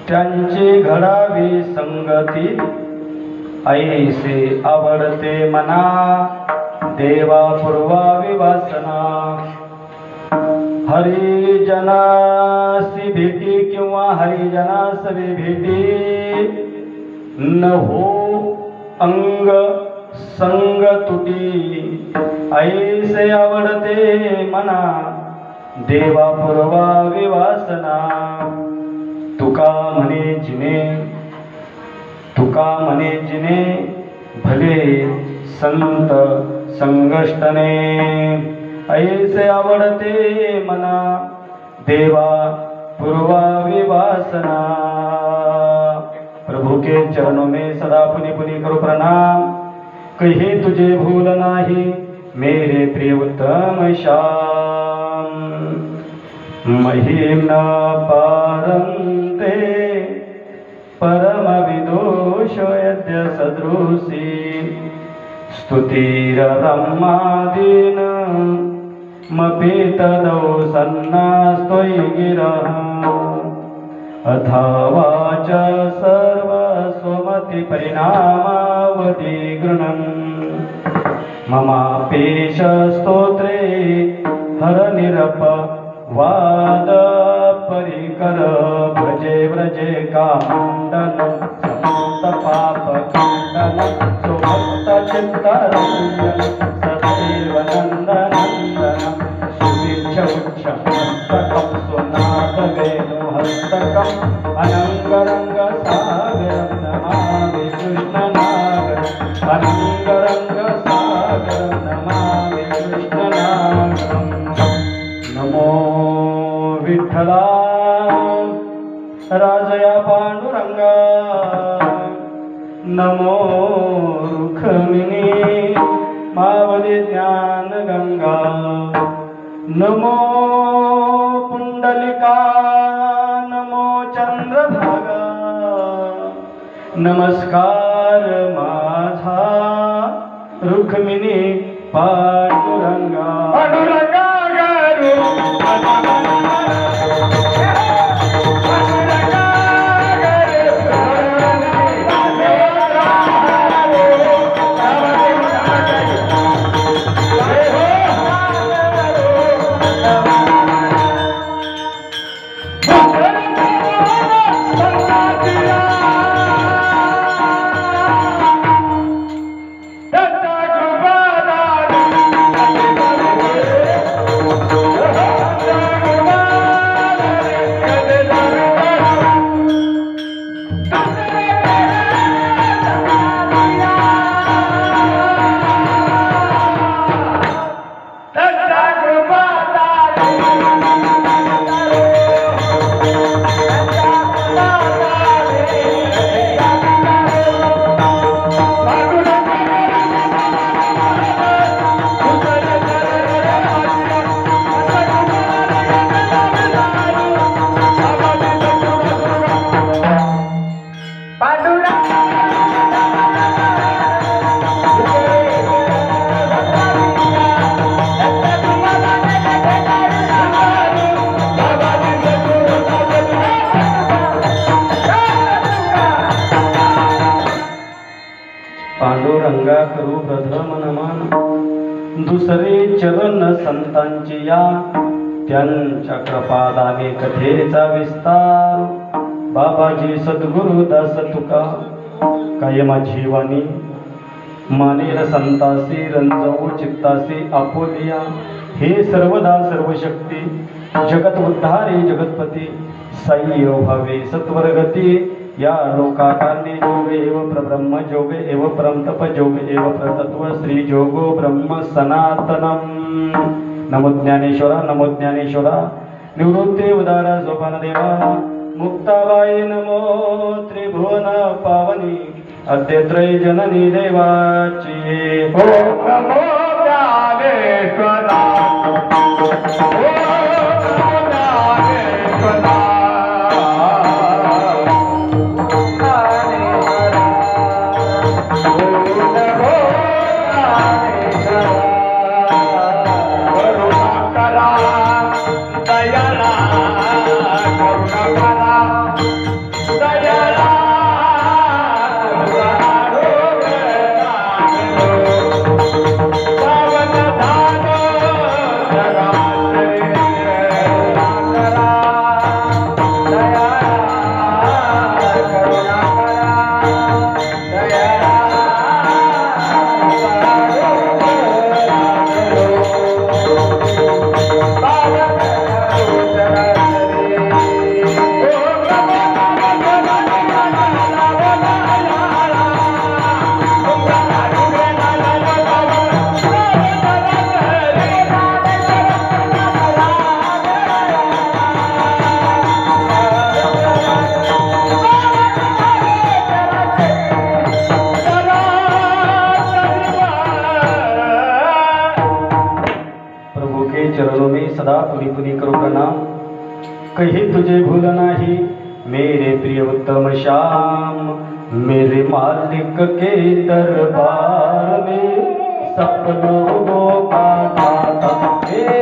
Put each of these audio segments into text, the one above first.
त्यांची घडावी संगती ऐसे आवडते मना देवा पूर्वावी वासना हरिजनासी भेटी किंवा हरिजनासवी भेटी न हो अंग संग तुटी ऐसे आवडते मना देवा पूर्वावी वासना तुका म्हणे जिने भले संत संगष्टने ऐसे आवडते मना देवा पूर्वावी वासना। प्रभु के चरणों में सदा पुनि पुनि करो प्रणाम, कहे तुझे भूल नाही मेरे प्रिय उत्तम श्याम। महिम्न पारंते परम विदोष यद्य सदृशी स्तुतिरम्मादीन मपितदौ सन्नास्त्वयि गिरः अथवा च सर्वस्वमति परिणामावधि गृह्णन् ममापेश स्तोत्रे हर निरप वाद परिकर भजे व्रजे कामण्डलं समस्त पाप खण्डनं सुभक्त चित्तरञ्जनं सदैव नन्दनन्दनं सुवीक्ष्य उच्चमस्तकं सुनादवेणुहस्तकं अनङ्गरङ्गसागरं नमामि कृष्णनागरम् अनङ्गरङ्गसागरं नमामि कृष्णनागरम्। नमो विठ्ठला राजया पांडुरंगा नमो रुक्मिणी मावली ज्ञान गंगा नमो पुंडलिका नमो चंद्रभागा नमस्कार माझा रुक्मिणी पांडुरंगा पांडुरंगा पांडुरंगा करू प्रथम नमन दुसरे चरण संतांची या त्यांच्या कृपादाने कथेचा विस्तार बाबाजी सद्गुरु दास तुका कायमा जीवानी मानेर संतासी रंजवू चित्तासी आपोलिया हे सर्वदा सर्वशक्ती जगत उद्धारे जगतपती साई भावे सत्वरगती या लोकाकारणे जोगे एव प्रब्रह्म जोगे एव परम तप जोगे एव प्रतत्व श्री जोगो ब्रह्म सनातनम। नमो ज्ञानेश्वरा नमो ज्ञानेश्वरा निवृत्ते उदारा सोपान देवा मुक्ताबाई नमो त्रिभुवन पावनी अद्यत्रय जननी देवाची नमो ज्ञानेश्वरा कहीं तुझे भूल नाही मेरे प्रिय उत्तम श्याम। मेरे मालिक के दरबार में सब लोगों का खाता, मेरे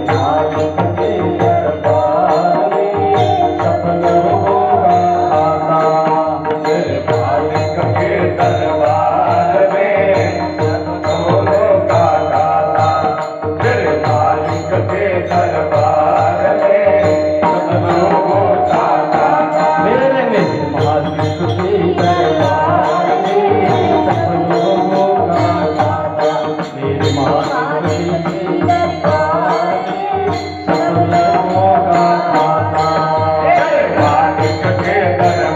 मालिक के दरबार में सब लोगों का खाता, मेरे मालिक के दरबार में सब लोगों का खाता, मेरे मालिक के दरबार में सब लोगों का खाता, मेरे मालिक के दरबार में सब लोगों का खाता, मेरे मालिक के दरबार में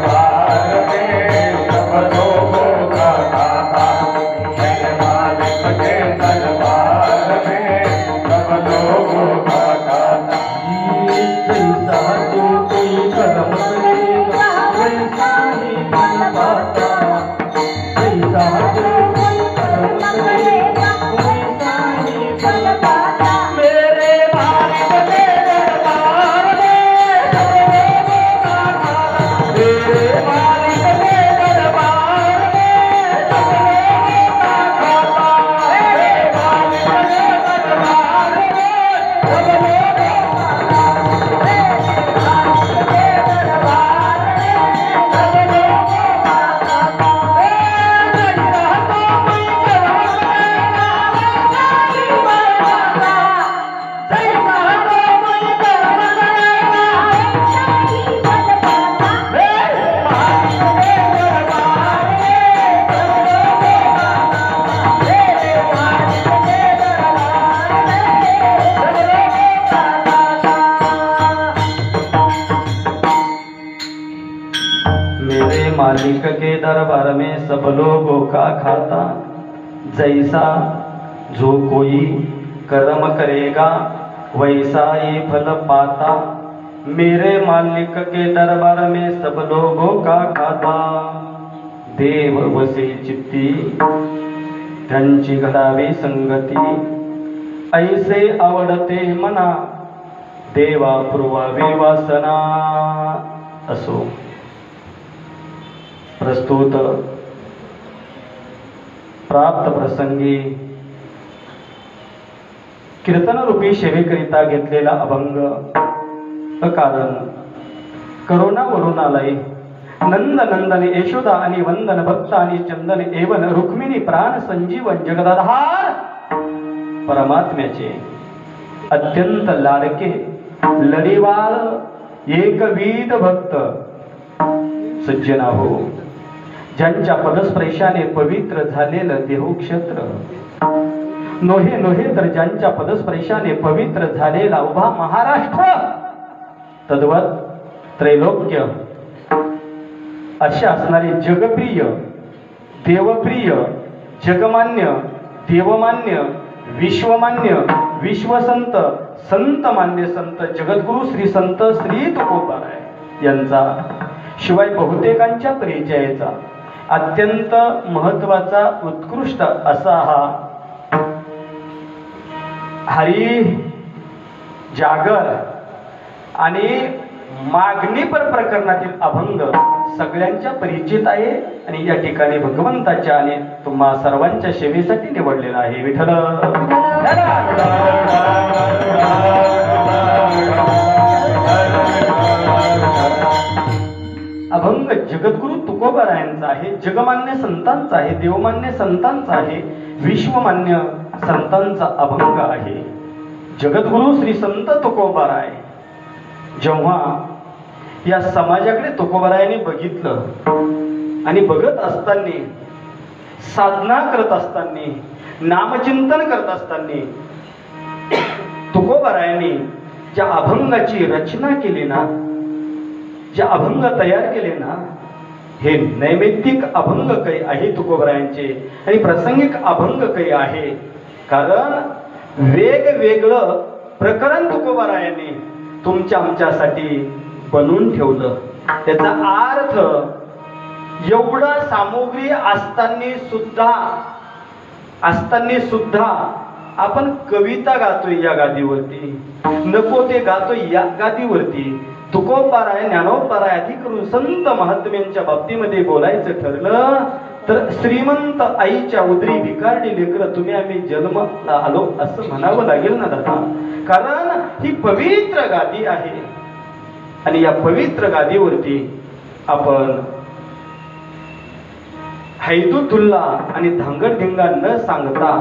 सब लोगों का खाता, मेरे मालिक के दरबार में सब लोगों का खाता, मेरे मालिक के दरबार में सब लोगों का खाता। जैसा जो कोई कर्म करेगा वैसा ही फल पाता, जैसा जो कोई कर्म करेगा वैसा ही फल पाता, मेरे मालिक के दरबार में सब लोगों का खाता, मेरे मालिक के दरबार में सब लोगों का खाता, मेरे मालिक के दरबार में सब लोगों का खाता, मेरे मालिक के दरबार में सब लोगों का खाता। जैसा तो कोई कर्म करेगा वैसा ही फल पाता, जैसा तो कोई कर्म करेगा वैसा ही फल पाता, मेरे मालिक के दरबार में सब लोगों का खाता, मेरे मालिक के दरबार में सब लोगों का खाता। मेरे मालिक के दरबार में सब लोगों का खाता, जैसा जो कोई कर्म करेगा वैसा ही फल पाता, मेरे मालिक के दरबार में सब लोगों का खाता। देव वसे चित्ती त्यांची घडावी संगती, ऐसे आवडते मना देवा पुरवावी वासना। असो प्रस्तुत प्राप्त प्रसंगी कीर्तन रूपी सेवेकरिता घेतलेला अभंग अकारण करोनावरून आलाय। नंद नंदन यशोदा आणि वंदन भक्त आणि चंदन एवन रुक्मिणी प्राण संजीवन जगदाधार परमात्म्याचे अत्यंत लाडके लढीवाळ एकविध भक्त सज्जना हो, ज्यांच्या पदस्पर्शाने पवित्र झालेलं देहक्षेत्र, नोहे नोहे तर ज्यांच्या पदस्पर्शाने पवित्र झालेला उभा महाराष्ट्र, तद्वत त्रैलोक्य अशा असणारे जगप्रिय देवप्रिय जगमान्य देवमान्य विश्वमान्य विश्वसंत संतमान्य संत जगद्गुरु श्री संत श्री तुकोबाराय यांचा शिवाय बहुतेकांच्या परिचयाचा अत्यंत महत्वाचा उत्कृष्ट असा हा हरी जागर आणि मागणीपर प्रकरणातील अभंग सगळ्यांच्या परिचित आहे आणि या ठिकाणी भगवंताच्या आणि तुम्हा सर्वांच्या सेवेसाठी निवडलेला आहे। विठ्ठल अभंग जगद्गुरु तुकोबारायांचा आहे, जगमान्य संतांचा आहे, देवमान्य संतांचा आहे, विश्वमान्य संतांचा अभंग आहे। जगद्गुरु श्री संत तुकोबाराय जेव्हा या समाजाकडे तुकोबारायांनी बघितलं आणि बघत असताना साधना करत असताना नामचिंतन करत असताना तुकोबारायांनी ज्या अभंगाची रचना केली ना, जे अभंग तयार केले ना, हे नैमित्तिक अभंग काही आहे तुकोबारायांचे आणि प्रासंगिक अभंग काही आहे। कारण वेगवेगळं प्रकरण तुकोबारायांनी तुमच्या आमच्यासाठी बनवून ठेवलं। त्याचा अर्थ एवढा सामुग्री असताना सुद्धा आपण कविता गातोय या गादीवरती, नको ते गातोय या गादीवरती, तुकोबाराय ज्ञानोबाराय आधी करून संत महात्म्यांच्या बाबतीमध्ये बोलायचं ठरलं तर श्रीमंत आईच्या उदरी भिकारडी लेकरं तुम्ही आम्ही जन्माला आलो असं म्हणावं लागेल ना दादा. कारण ही पवित्र गादी आहे आणि या पवित्र गादीवरती आपण हैदुतुल्ला आणि धांगडधिंगा न सांगता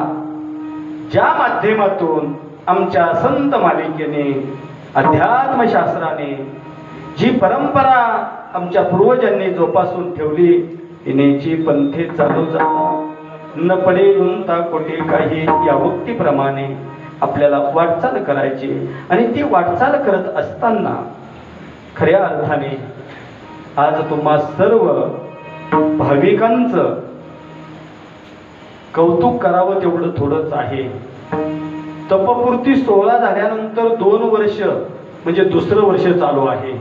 ज्या माध्यमातून आमच्या संत मालिकेने अध्यात्मशास्त्राने जी परंपरा आमच्या पूर्वजांनी जोपासून ठेवली येण्याची पंथे चालू जातात. न पडे गुंता कोठे काही या उक्तीप्रमाणे आपल्याला वाटचाल करायची आणि ती वाटचाल करत असताना खऱ्या अर्थाने आज तुम्हा सर्व भाविकांचं कौतुक करावं तेवढं थोडंच आहे. तपपूर्ती 16 झाल्यानंतर 2 वर्ष म्हणजे दुसरं वर्ष चालू आहे.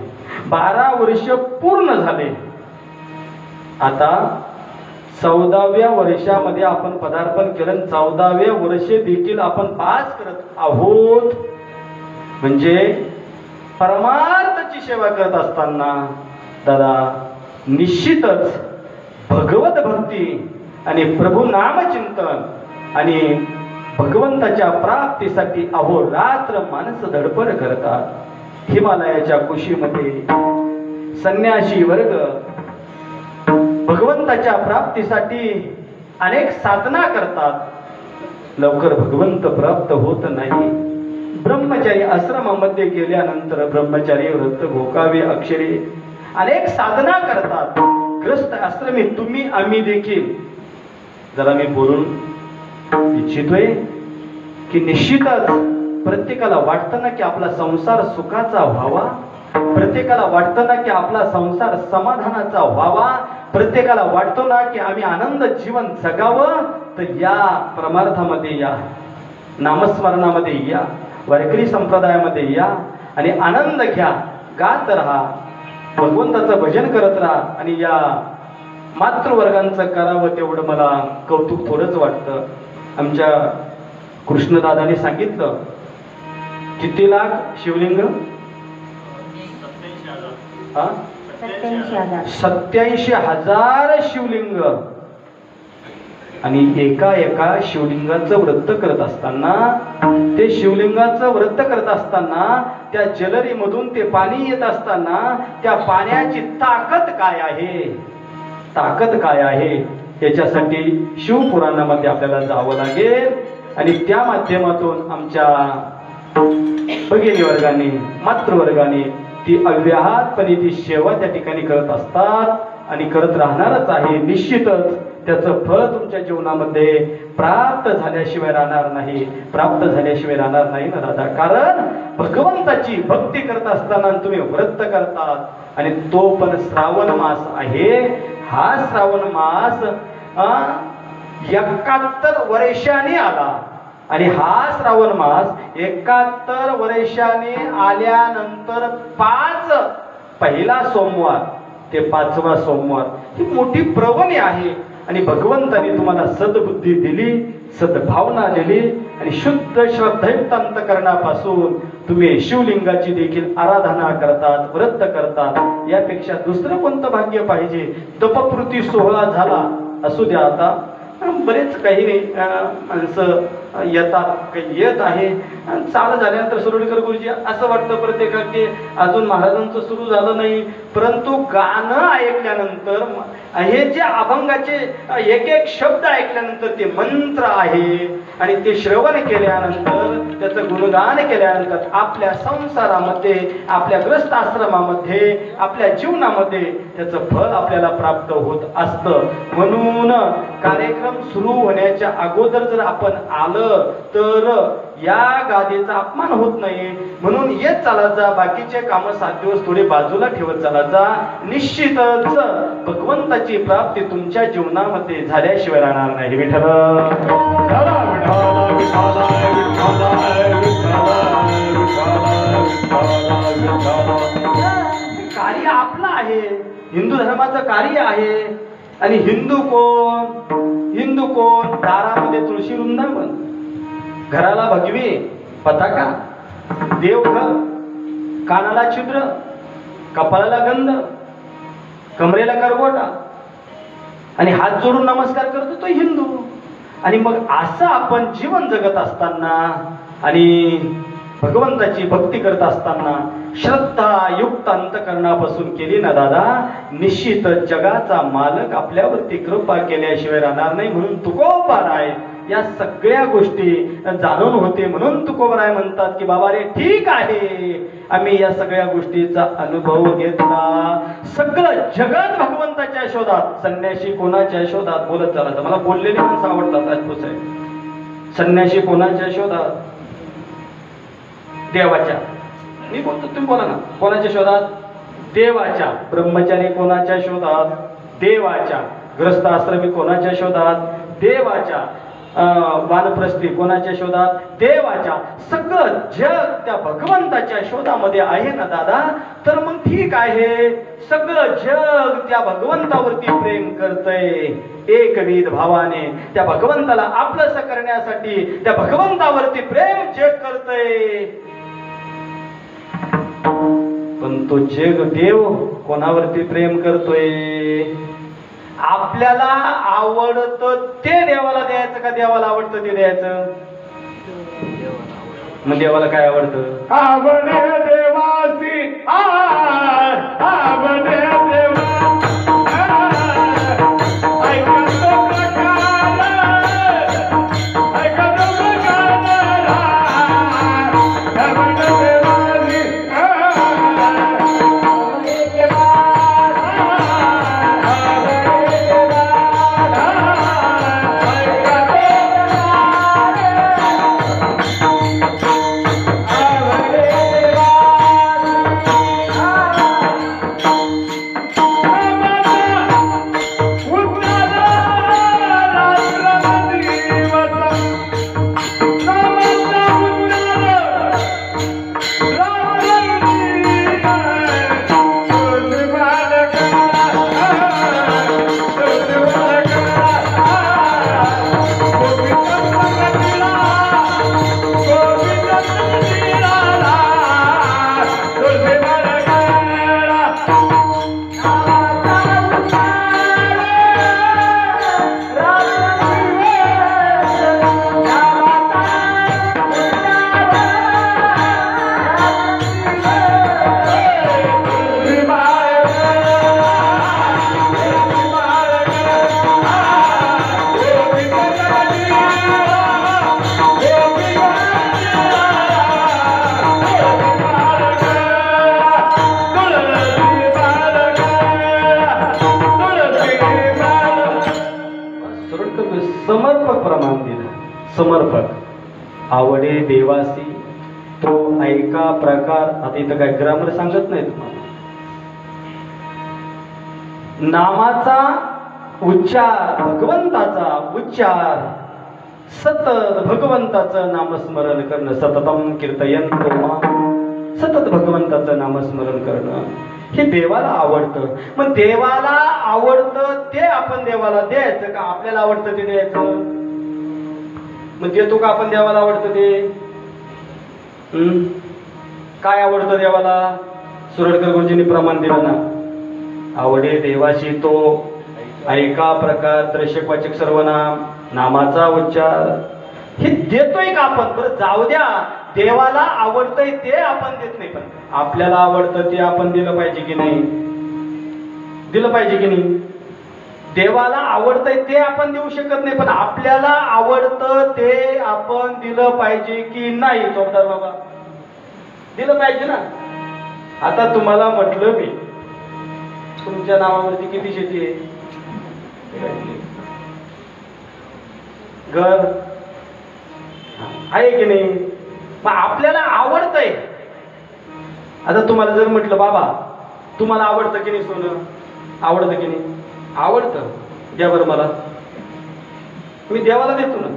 12 वर्ष पूर्ण झाले. आता 14व्या वर्षामध्ये आपण पदार्पण केलं. 14व्या वर्षे देखील आपण पास करत आहोत. म्हणजे परमार्थाची सेवा करत असताना दादा निश्चितच भगवत भक्ती आणि प्रभू नामचिंतन आणि भगवंताच्या प्राप्तीसाठी अहोरात्र माणसं धडपड करतात. हिमालयाच्या कुशीमध्ये संन्यासी वर्ग भगवंताच्या प्राप्तीसाठी अनेक साधना करतात. लवकर भगवंत प्राप्त होत नाही. ब्रह्मचारी आश्रमामध्ये गेल्यानंतर ब्रह्मचारी व्रत भोकावे अक्षरे अनेक साधना करतात. ग्रस्त आश्रमी तुम्ही आम्ही देखील जरा मी बोलून इच्छितोय की निश्चितच प्रत्येकाला वाटतं ना की आपला संसार सुखाचा व्हावा. प्रत्येकाला वाटतं ना की आपला संसार समाधानाचा व्हावा. प्रत्येकाला वाटतो ना की आम्ही आनंद जीवन जगावं. तर या परमार्थामध्ये या, नामस्मरणामध्ये या, वारकरी संप्रदायामध्ये या आणि आनंद घ्या. गात राहा, भगवंताचं भजन करत राहा. आणि या मातृवर्गांचं करावं तेवढं मला कौतुक थोडंच वाटतं. आमच्या कृष्णदादांनी सांगितलं किती लाख शिवलिंग? 87,000 शिवलिंग. आणि एका एका शिवलिंगाचं व्रत करत असताना, ते शिवलिंगाचं व्रत करत असताना, त्या जलरीमधून ते पाणी येत असताना त्या पाण्याची ताकद काय आहे, ताकद काय आहे याच्यासाठी शिवपुराणामध्ये आपल्याला जावं लागेल. आणि त्या माध्यमातून आमच्या भगिनी वर्गाने, मातृवर्गाने ती अव्याहतपणे ती सेवा त्या ठिकाणी करत असतात आणि करत राहणारच आहे. निश्चितच त्याचं फळ तुमच्या जीवनामध्ये प्राप्त झाल्याशिवाय राहणार नाही, प्राप्त झाल्याशिवाय राहणार नाही ना दादा. कारण भगवंताची भक्ती करत असताना तुम्ही व्रत करतात आणि तो पण श्रावण मास आहे. हा श्रावण मास 71 वर्षांनी आला आणि हा श्रावण मास 71 वर्षांनी आल्यानंतर 5 पहिला सोमवार ते 5वा सोमवार ही मोठी पर्वणी आहे. आणि भगवंताने तुम्हाला सद्बुद्धी दिली, सद्भावना दिली आणि शुद्ध श्रद्धेयुक्त अंतकरणापासून तुम्ही शिवलिंगाची देखील आराधना करतात, व्रत करतात. यापेक्षा दुसरं कोणतं भाग्य पाहिजे? तपपूर्ती 16 झाला असू द्या. आता बरेच काही माणसं येतात, काही येत आहे. चालू झाल्यानंतर सुरुडकर गुरुजी असं वाटतं प्रत्येकाला की अजून महाराजांचं सुरू झालं नाही. परंतु गाणं ऐकल्यानंतर हे जे अभंगाचे एक एक शब्द ऐकल्यानंतर ते मंत्र आहे आणि ते श्रवण केल्यानंतर त्याचं गुणगान केल्यानंतर आपल्या संसारामध्ये, आपल्या ग्रस्त आश्रमामध्ये, आपल्या जीवनामध्ये त्याचं फळ आपल्याला प्राप्त होत असतं. म्हणून कार्यक्रम सुरू होण्याच्या अगोदर जर आपण आलं तर या गादीचा अपमान होत नाही. म्हणून येत चालायचा, बाकीचे काम 7 दिवस थोडे बाजूला ठेवत चालायचा. निश्चितच भगवंताची प्राप्ती तुमच्या जीवनामध्ये झाल्याशिवाय राहणार नाही. विठ्ठल कार्य आपलं आहे, हिंदू धर्माचं कार्य आहे. आणि हिंदू कोण? हिंदू कोण? दारामध्ये तुळशी वृंदावन, घराला भगवी पताका, देवघर, कानाला छिद्र, कपाळाला गंध, कमरेला करवटा आणि हात जोडून नमस्कार करतो तो हिंदू. आणि मग असं आपण जीवन जगत असताना आणि भगवंताची भक्ती करत असताना श्रद्धा युक्त अंतकरणापासून केली ना दादा, निश्चित जगाचा मालक आपल्यावरती कृपा केल्याशिवाय राहणार नाही. म्हणून तुकोबाराय या सगळ्या गोष्टी जाणून होते. म्हणून तुकोबाराय म्हणतात की बाबा रे ठीक आहे, आम्ही या सगळ्या गोष्टीचा अनुभव घेतला. सगळं जगत भगवंताच्या शोधात, संन्यासी कोणाच्या शोधात बोलत चालत. मला बोललेली माणसं आवडतात. राजपूत आहे संन्यासी कोणाच्या शोधात? देवाच्या. मी बोलतो तुम्ही बोला ना. कोणाच्या शोधात? देवाच्या. ब्रह्मचारी कोणाच्या शोधात? देवाच्या. गृहस्थ आश्रमी कोणाच्या शोधात? देवाच्या. वानप्रस्थी कोणाच्या शोधात? देवाच्या. सगळं जग त्या भगवंताच्या शोधामध्ये आहे ना दादा, तर मग ठीक आहे. सगळं जग त्या भगवंतावरती प्रेम करतय एकविध भावाने. त्या भगवंताला आपलंस करण्यासाठी त्या भगवंतावरती प्रेम जग करतय. पण तो जग देव कोणावरती प्रेम करतोय? आपल्याला आवडतं ते देवाला द्यायचं का देवाला आवडतं ते द्यायचं? मग देवाला काय आवडतं? आवडे देवासी आवडे देवा समर्पक प्रमाण दिलं. समर्पक. आवडे देवासी तो ऐका प्रकार. आता इथं काय ग्रामर सांगत नाही तुम्हाला. नामाचा उच्चार, भगवंताचा उच्चार, सतत भगवंताचं नामस्मरण करणं. सततम कीर्तयन्तो मां. सतत भगवंताचं नामस्मरण करणं हे देवाला आवडतं. मग देवाला आवडतं ते आपण देवाला द्यायचं का आपल्याला आवडतं ते द्यायचं? मग देतो का आपण देवाला आवडतं ते? काय आवडतं देवाला? सुरडकर गुरुजींनी प्रमाण दिलं ना. आवडे देवाशी तो ऐका प्रकार दृश्यवाचक सर्वनाम नामाचा उच्चार हे देतोय का आपण? बरं जाऊ द्या, देवाला आवडतंय ते आपण देत नाही, पण आपल्याला आवडतं ते आपण दिलं पाहिजे की नाही? दिलं पाहिजे की नाही? देवाला आवडतंय ते आपण देऊ शकत नाही, पण आपल्याला आवडतं ते आपण दिलं पाहिजे की नाही? चौकदार बाबा दिलं पाहिजे ना. आता तुम्हाला म्हटलं मी तुमच्या नावावरती किती शेती आहे? घर आहे की नाही? मग आपल्याला आवडतंय. आता तुम्हाला जर म्हटलं बाबा तुम्हाला आवडतं की नाही सोनं? आवडतं की नाही? आवडतं. द्या बरं मला. मी देवाला देतो ना.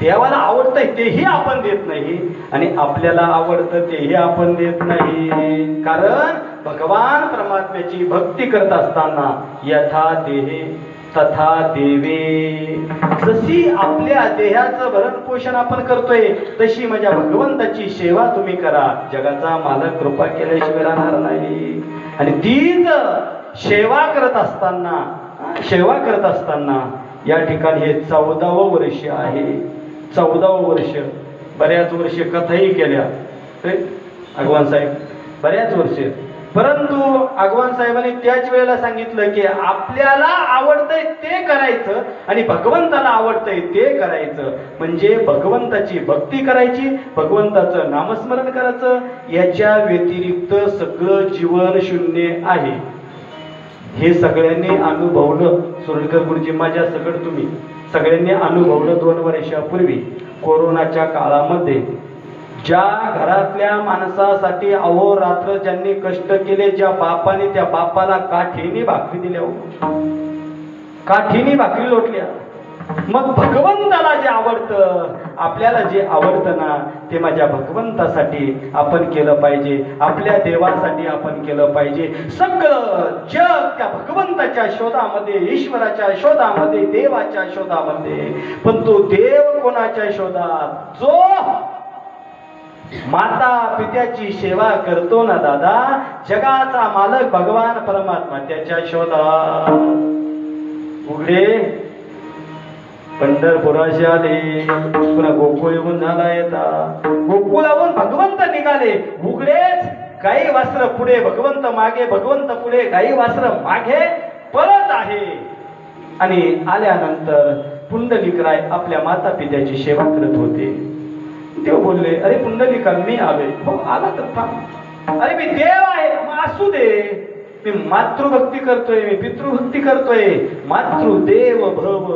देवाला आवडतंय तेही आपण देत नाही आणि आपल्याला आवडतं तेही आपण देत नाही. कारण भगवान परमात्म्याची भक्ती करत असताना यथा देहे तथा देवे. जशी आपल्या देहाचं भरण पोषण आपण करतोय तशी माझ्या भगवंताची सेवा तुम्ही करा. जगाचा मालक कृपा केल्याशिवाय राहणार नाही. आणि तीच सेवा करत असताना या ठिकाणी हे 14वं वर्ष आहे. 14वं वर्ष. बऱ्याच वर्ष कथाही केल्या अगवान साहेब, बऱ्याच वर्ष. परंतु अगवान साहेबांनी त्याच वेळेला सांगितलं की आपल्याला आवडतंय ते करायचं आणि भगवंताला आवडतंय ते करायचं. म्हणजे भगवंताची भक्ती करायची, भगवंताचं नामस्मरण करायचं. याच्या व्यतिरिक्त सगळं जीवन शून्य आहे. हे सगळ्यांनी अनुभवलं. सुरळकर गुरुजी माझ्या सगळं तुम्ही सगळ्यांनी अनुभवलं. 2 वर्षापूर्वी कोरोनाच्या काळामध्ये ज्या घरातल्या माणसासाठी अहोरात्र ज्यांनी कष्ट केले, ज्या बापाने त्या बापाला काठीने भाकरी दिल्या, काठीने भाकरी लोटल्या. मग भगवंताला जे आवडतं, आपल्याला जे आवडतं ना ते माझ्या भगवंतासाठी आपण केलं पाहिजे, आपल्या देवासाठी आपण केलं पाहिजे. सगळं जग त्या भगवंताच्या शोधामध्ये, ईश्वराच्या शोधामध्ये, देवाच्या शोधामध्ये. पण तो देव कोणाच्या शोधात? जो माता पित्याची सेवा करतो ना दादा, जगाचा मालक भगवान परमात्मा त्याच्या शोधात. उघडे पंढरपुराशी आले, पुन्हा गोकुळ येऊन झाला येता. गोकुळावरून भगवंत निघाले. उघडेच गाई वासर पुढे, भगवंत मागे, भगवंत पुढे, गाई वासर मागे परत आहे. आणि आल्यानंतर पुंडलिकराय आपल्या माता पित्याची सेवा करत होते. देव बोलले, अरे पुंडलिका मी आलोय. हो आला तर थांब. अरे मी देव आहे, मग असू दे. मी मातृभक्ती करतोय, मी पितृभक्ती करतोय. मातृदेव भव,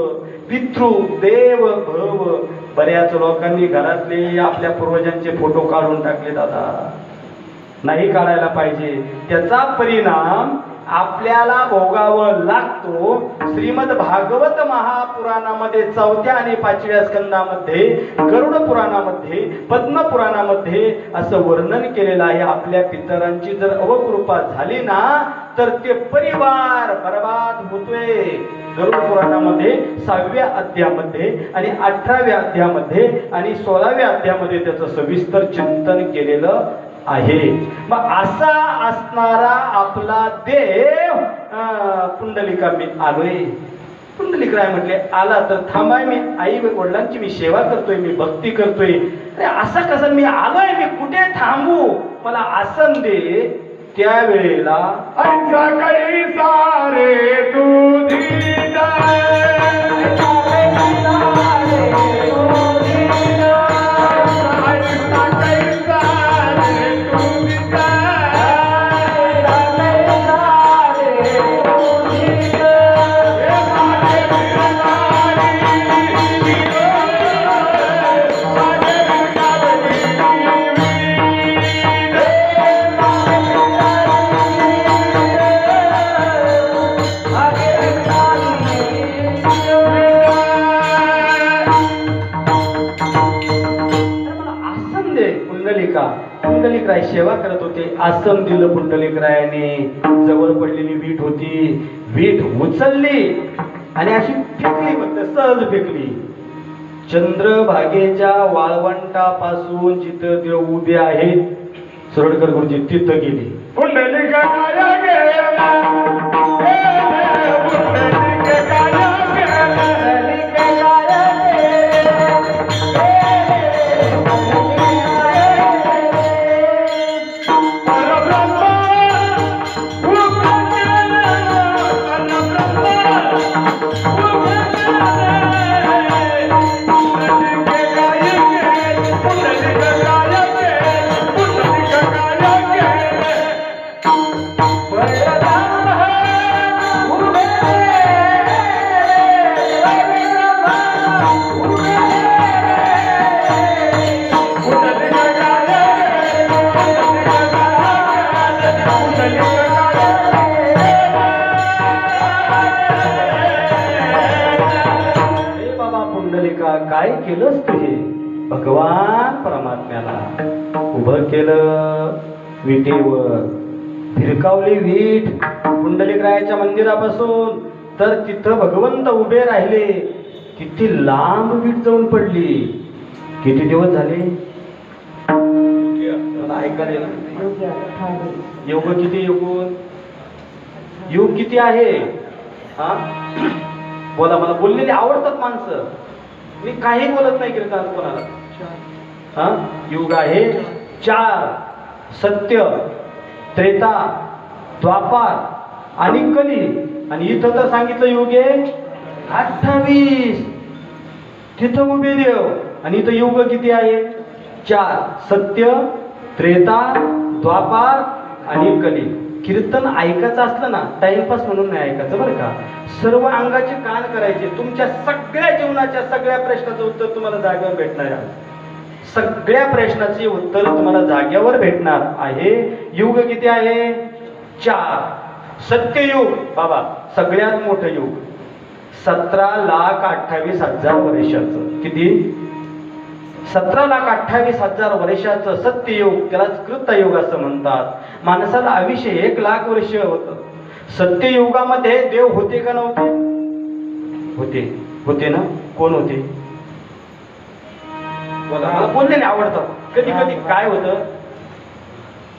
पितृदेव भव. बऱ्याच लोकांनी घरातले आपल्या पूर्वजांचे फोटो काढून टाकले दादा. नाही काढायला पाहिजे. त्याचा परिणाम आपल्याला भोगावं लागतो. श्रीमद भागवत महापुराणामध्ये 4थ्या आणि 5व्या स्कंदामध्ये, गरुड पुराणामध्ये, पद्म पुराणामध्ये असं वर्णन केलेलं आहे. आपल्या पितरांची जर अवकृपा झाली ना तर ते परिवार बर्बाद होतोय. गरुड पुराणामध्ये 6व्या अध्यायामध्ये आणि 18व्या अध्यायामध्ये आणि 16व्या अध्यायामध्ये त्याचं सविस्तर चिंतन केलेलं आहे. मग असा असणारा आपला देव पुंडलिका मी आलोय. पुंडलिकराय म्हटले, आला तर थांबाय. मी आई वडिलांची मी सेवा करतोय, मी भक्ती करतोय. अरे असा कसं मी आलोय, मी कुठे थांबू, मला आसन दे. त्यावेळेला सकाळी सारे तुझी जाय. पुंडलिकराय सेवा करत होते. आसन दिलं पुंडलिकरायाने. जवळ पडलेली वीट होती, वीट उचलली आणि अशी फेकली, फक्त सहज फेकली. चंद्रभागेच्या वाळवंटापासून जिथं देव उभे आहेत सुरळकर गुरुजी तिथं गेली. पुंडलिका काय केलंस तू? हे भगवान परमात्म्याला उभं केलं विटेवर. भिरकावली वीट पुंडलिकरायाच्या मंदिरापासून तर तिथं भगवंत उभे राहिले. किती लांब वीट जाऊन पडली. किती दिवस झाले मला ऐकायला ना? योग किती योग किती आहे? हा बोला, मला बोललेली आवडतात माणसं. मी काही बोलत नाही कीर्तन कोणाला. हा युग आहे 4. सत्य, त्रेता, द्वापार आणि कली. आणि इथं तर सांगितलं युग आहे 28. तिथं उभे देव. आणि इथं युग किती आहे? 4. सत्य, त्रेता, द्वापार आणि कली. कीर्तन ऐकायचं असलं ना, टाइमपास म्हणून नाही ऐकायचं बरं का. सर्व अंगाचे कान करायचे. तुमच्या सगळ्या जीवनाच्या सगळ्या प्रश्नाचं उत्तर तुम्हाला जागेवर भेटणार आहे. सगळ्या प्रश्नाचे उत्तर तुम्हाला जागेवर भेटणार आहे. युग किती आहे? 4. सत्ययुग बाबा सगळ्यात मोठं युग. 17,28,000 वर्षाचं. किती? 17,28,000 वर्षाचं सत्ययुग. त्यालाच कृतयुग असं म्हणतात. माणसाला आयुष्य 1,00,000 वर्ष होतं. सत्ययुगामध्ये देव होते का नव्हते? होते ना. कोण होते? बोला, मला बोललेले आवडतात. कधी कधी काय होतं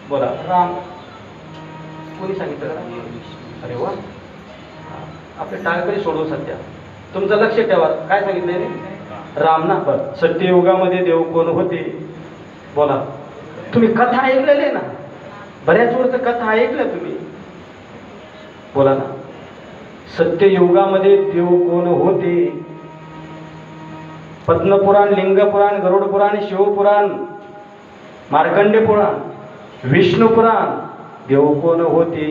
बोला. राम. कोणी सांगितलं? अरे वा, आपले टाळकरी सोडवू सध्या. तुमचं लक्ष ठेवा. काय सांगितलंय रे? राम ना. बरं, सत्ययुगामध्ये देव कोण होते? बोला. तुम्ही कथा ऐकलेले ना, बऱ्याच वर्ष कथा ऐकल्या तुम्ही. बोला ना. सत्ययुगामध्ये देव कोण होते? पद्मपुराण, लिंगपुराण, गरुड पुराण, शिवपुराण, मार्कंडे पुराण, विष्णू पुराण. देव कोण होते?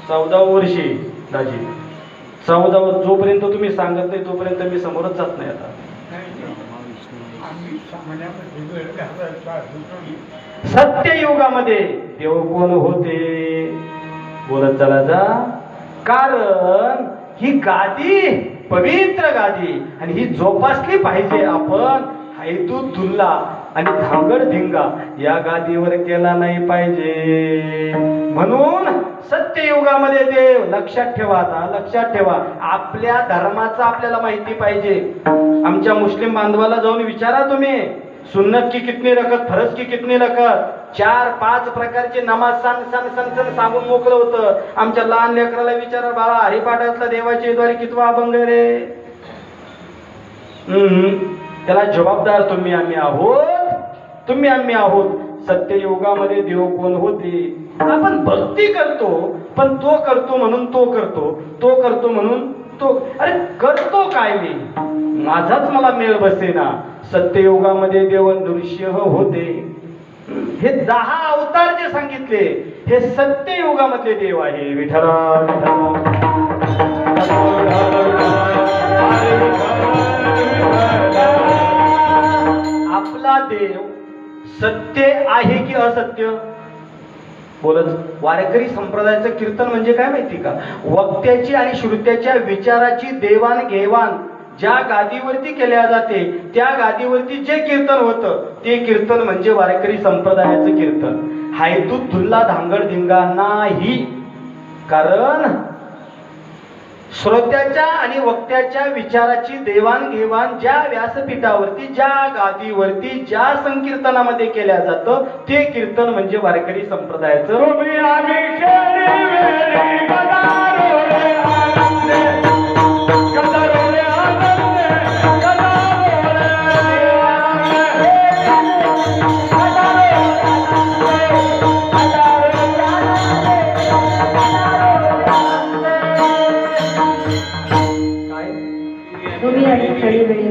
14 वर्षी दाजी. 14. जोपर्यंत तुम्ही सांगत नाही तोपर्यंत मी समोरच जात नाही. आता सत्ययुगामध्ये देव कोण होते? बोलत चला जा. कारण ही गादी पवित्र गादी आणि ही जोपासली पाहिजे आपण. हैदुद्दुल्ला आणि धांगडधिंगा या गादीवर केला नाही पाहिजे. म्हणून सत्ययुगामध्ये देव. लक्षात ठेवा. आता लक्षात ठेवा. आपल्या धर्माचं आपल्याला माहिती पाहिजे. आमच्या मुस्लिम बांधवाला जाऊन विचारा तुम्ही, सुन्नत की कितनी रकत, फरज की कितनी रकत. 4-5 प्रकारचे नमाज सन सांगून मोकळं होतं. आमच्या लहान लेकराला विचारा, बाळा हरिपाठातला देवाचे द्वारे कितवा अभंग रे? त्याला जबाबदार तुम्ही आम्ही आहोत. सत्ययुगामध्ये देव कोण होते? आपण भक्ती करतो, पण तो करतो म्हणून तो करतो म्हणून तो. अरे करतो काय मी? माझाच मला मेळ बसेना. सत्ययुगामध्ये देव नृसिंह होते. हे 10 अवतार जे सांगितले हे सत्ययुगामधले देव आहे. विठ्ठल आपला देव सत्य आहे की असत्य? बोलत. वारकरी संप्रदायाचं कीर्तन म्हणजे काय माहिती का? वक्त्याची आणि श्रुत्याच्या विचाराची देवाणघेवाण ज्या गादीवरती केल्या जाते, त्या गादीवरती जे कीर्तन होतं ते कीर्तन म्हणजे वारकरी संप्रदायाचं कीर्तन. हैदुद्दुल्ला धांगडधिंगा नाही. कारण श्रोत्याच्या आणि वक्त्याच्या विचाराची देवाणघेवाण ज्या व्यासपीठावरती, ज्या गादीवरती, ज्या संकीर्तनामध्ये केल्या जातं ते कीर्तन म्हणजे वारकरी संप्रदायाचं.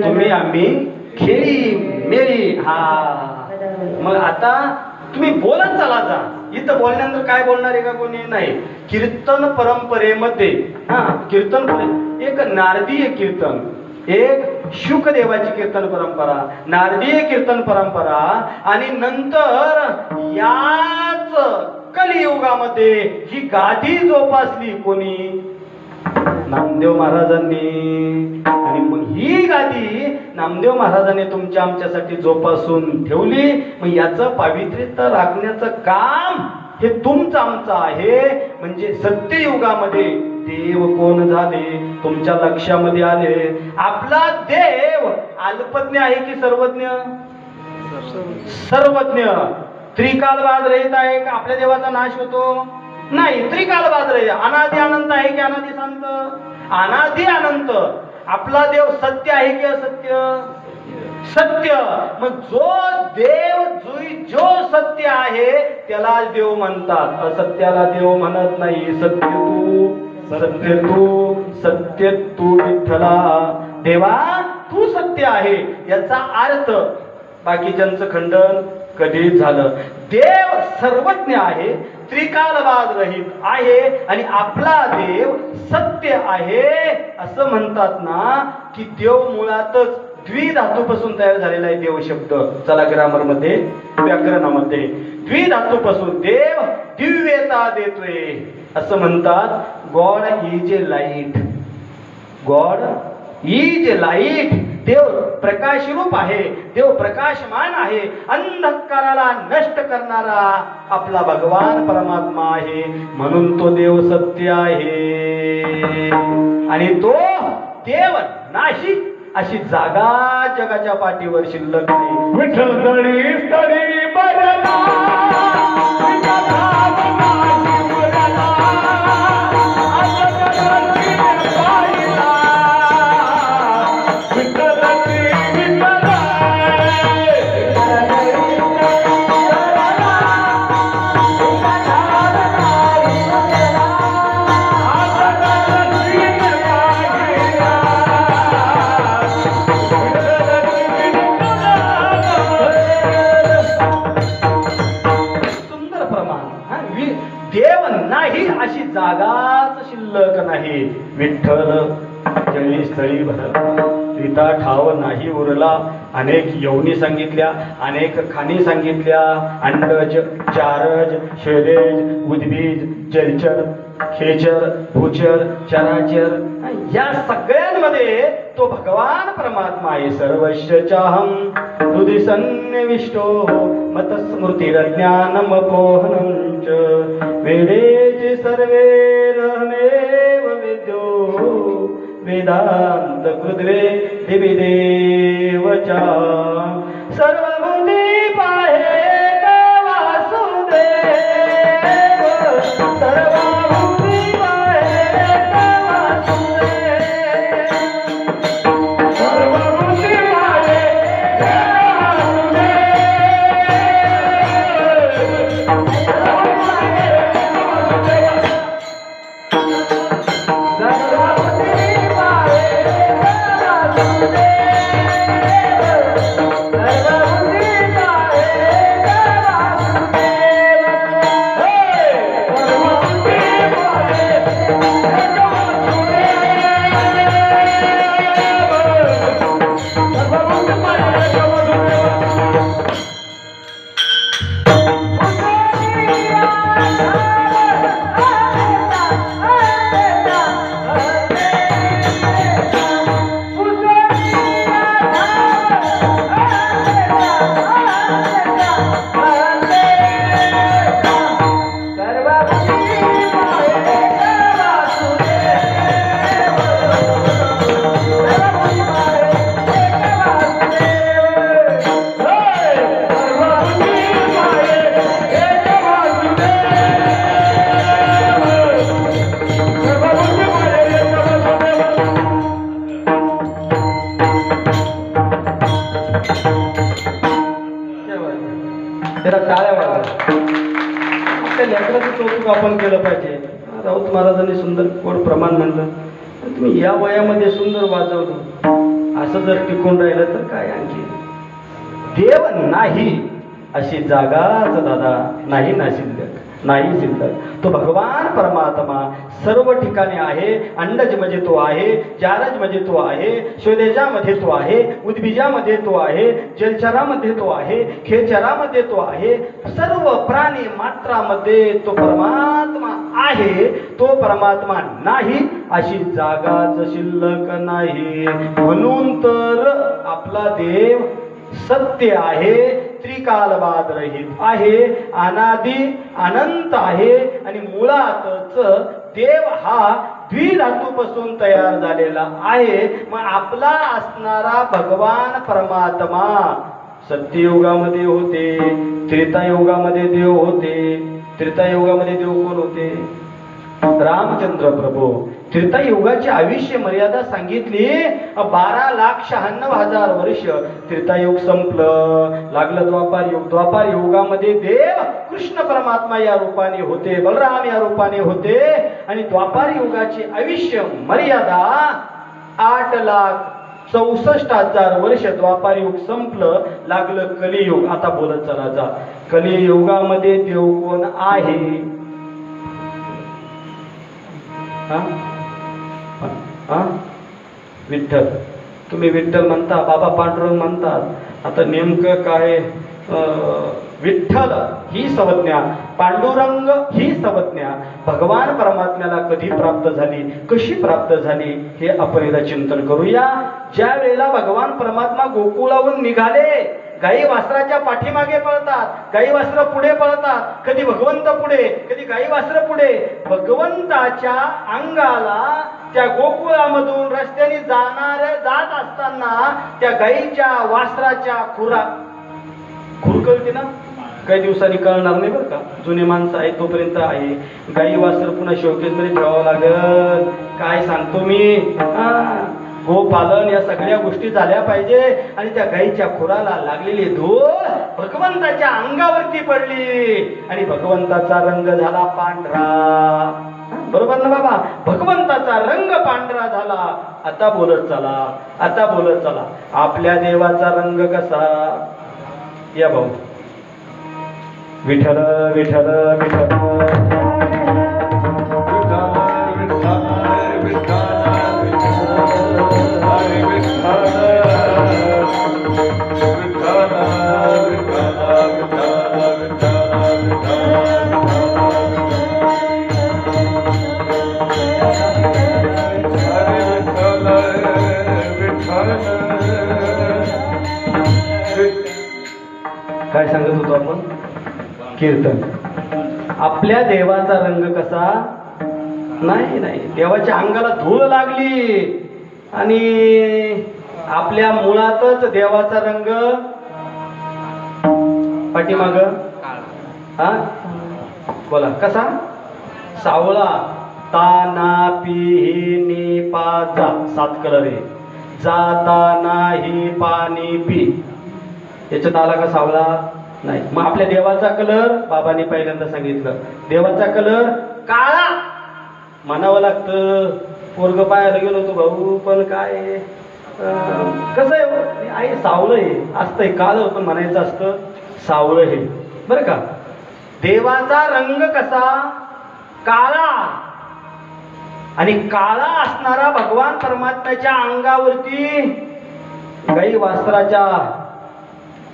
तुम्ही आम्ही खेळी मेळी. हा मग आता तुम्ही बोलत चला जा. इथं बोलल्यानंतर काय बोलणार आहे का कोणी? नाही. कीर्तन परंपरेमध्ये कीर्तन एक नारदीय कीर्तन, एक शुकदेवाची कीर्तन परंपरा, नारदीय कीर्तन परंपरा आणि नंतर याच कलियुगामध्ये ही गादी जोपासली कोणी? नामदेव महाराजांनी. आणि मग ही गादी नामदेव महाराजांनी तुमच्या आमच्यासाठी जोपासून ठेवली. मग याचं पावित्र्य राखण्याचं काम हे तुमचं आमचं आहे. म्हणजे सत्ययुगामध्ये देव कोण झाले तुमच्या लक्षामध्ये आले? आपला देव अल्पज्ञ आहे की सर्वज्ञ? सर्वज्ञ. त्रिकालवाद रहित आहे का? आपल्या देवाचा नाश होतो नाही. त्रिकालवाद रहित. अनादि अनंत आहे की अनादि शांत? अनादि अनंत. आपला देव सत्य आहे की असत्य? सत्य. मग जो देव जो सत्य आहे त्याला देव म्हणतात, असत्याला देव म्हणत नाही. सत्य तू, सत्य तू, सत्य तू विठ्ठला. देवा तू सत्य आहे याचा अर्थ बाकीच्यांचं खंडन कधीच झालं. देव सर्वज्ञ आहे, त्रिकालवाद रहित आहे आणि आपला देव सत्य आहे असं म्हणतात ना की देव मुळातच द्विधातूपासून तयार झालेला आहे. देव शब्द चला ग्रामर मध्ये, व्याकरणामध्ये द्विधातूपासून देव दिव्यता देतोय असं म्हणतात. God is a light. God is a light. देव प्रकाश रूप आहे, देव प्रकाशमान आहे. अंधकाराला नष्ट करणारा आपला भगवान परमात्मा आहे. म्हणून तो देव सत्य आहे आणि तो देव नाही अशी जागा जगाच्या पाठीवर शिल्लक नाही. विठ्ठल तळी तळी बरला, अशी जागाच शिल्लक नाही. विठ्ठल जळी स्थळी भरला, रिता ठाव नाही उरला. अनेक यवनी सांगितल्या, अनेक खाणी सांगितल्या. अंडज, चारज, शैलेज, उद्बीज, जलचर, खेचर, भूचर, चराचर या सगळ्यांमध्ये तो भगवान परमात्मा आहे. सर्वस्यचाहं हृदि सन्निविष्टो मतस्मृतिरज्ञानमपोहनं च वेदेचे सर्वैरहमेव विद्यो वेदांत कृद्वे दिवि देवचा सर्वभूती पाहे वासुदेव सर्वभूती पाहे वासुदेव सर्वभूती पाहे आपण केलं पाहिजे. राऊत महाराजांनी सुंदर कोड प्रमाण म्हणलं, तुम्ही या वयामध्ये सुंदर वाजवलं. असं जर टिकून राहिलं तर काय आणखी. देव नाही अशी जागाच दादा नाही ना शिल्लक, नाही शिल्लक. तो भगवान परमात्मा सर्व ठिकाणी आहे. अंडज मध्ये तो आहे, जारज मध्ये तो आहे, श्वेदेजामध्ये तो आहे, उद्बीजामध्ये तो आहे, जलचरामध्ये तो आहे, खेचरामध्ये तो आहे. सर्व प्राणी मात्रामध्ये तो परमात्मा आहे. तो परमात्मा नाही अशी जागाच शिल्लक नाही. म्हणून तर आपला देव सत्य आहे, त्रिकालवाद रहित आहे, अनादि अनंत आहे आणि मुळातच देव हा द्विधातूपासून तयार झालेला आहे. मग आपला असणारा भगवान परमात्मा सत्ययुगामध्ये होते, त्रेतायुगामध्ये देव होते. त्रेतायुगामध्ये देव कोण होते? रामचंद्र प्रभू. त्रेतायुगाची आयुष्य मर्यादा सांगितली 12,96,000 वर्ष. त्रेतायुग संपलं, लागलं द्वापार युग. द्वापार युगामध्ये देव कृष्ण परमात्मा या रूपाने होते, बलराम या रूपाने होते. आणि द्वापार युगाची आयुष्य मर्यादा 8,64,000 वर्ष. द्वापार युग संपलं, लागलं कलियुग. आता बोलत चला जा. कलियुगामध्ये देव कोण आहे? विठ्ठल. तुम्ही विठ्ठल म्हणता, बाबा पांडुरंग म्हणतात. आता नेमकं काय? विठ्ठल ही संज्ञा, पांडुरंग ही संज्ञा भगवान परमात्म्याला कधी प्राप्त झाली, कशी प्राप्त झाली, हे आपण एकदा चिंतन करूया. ज्या वेळेला भगवान परमात्मा गोकुळाहून निघाले, गाई वासराच्या पाठीमागे पळतात, गाई वासर पुढे पळतात. कधी भगवंत पुढे, कधी गाई वासर पुढे. भगवंताच्या अंगाला त्या गोकुळामधून रस्त्याने जात असताना त्या गाईच्या वासराच्या खुर कळते ना, काही दिवसांनी कळणार नाही बरं का. जुने माणसं आहेत तोपर्यंत आहे. गाई वासर पुन्हा शोकेसमध्ये ठेवावं लागल. काय सांगतो मी, गोपालन या सगळ्या गोष्टी झाल्या पाहिजे. आणि त्या गाईच्या खुराला लागलेली धूळ भगवंताच्या अंगावरती पडली आणि भगवंताचा रंग झाला पांढरा. बरोबर ना बाबा? भगवंताचा रंग पांढरा झाला. आता बोलत चला, आता बोलत चला. आपल्या देवाचा रंग कसा? या भाऊ. विठ्ठल विठ्ठल विठ्ठल काय सांगत होतो आपण? कीर्तन. आपल्या देवाचा रंग कसा? नाही नाही, देवाच्या अंगाला धूळ लागली आणि आपल्या मुळातच देवाचा रंग पाठीमाग बोला कसा? सावळा. ताना पी पाजा 7 कलर आहे. जाता नाही पाणी पी, याच्यात आला का सावळा? नाही. मग आपल्या देवाचा कलर, बाबांनी पहिल्यांदा सांगितलं, देवाचा कलर काळा म्हणावं लागतं. पोरग पाहायला गेलो होतो भाऊ, पण काय कसं आहे, आई सावळं हे असतंय, काळं पण म्हणायचं असतं सावळं हे, बरं का. देवाचा रंग कसा? काळा. आणि काळा असणारा भगवान परमात्म्याच्या अंगावरती गाई वासराच्या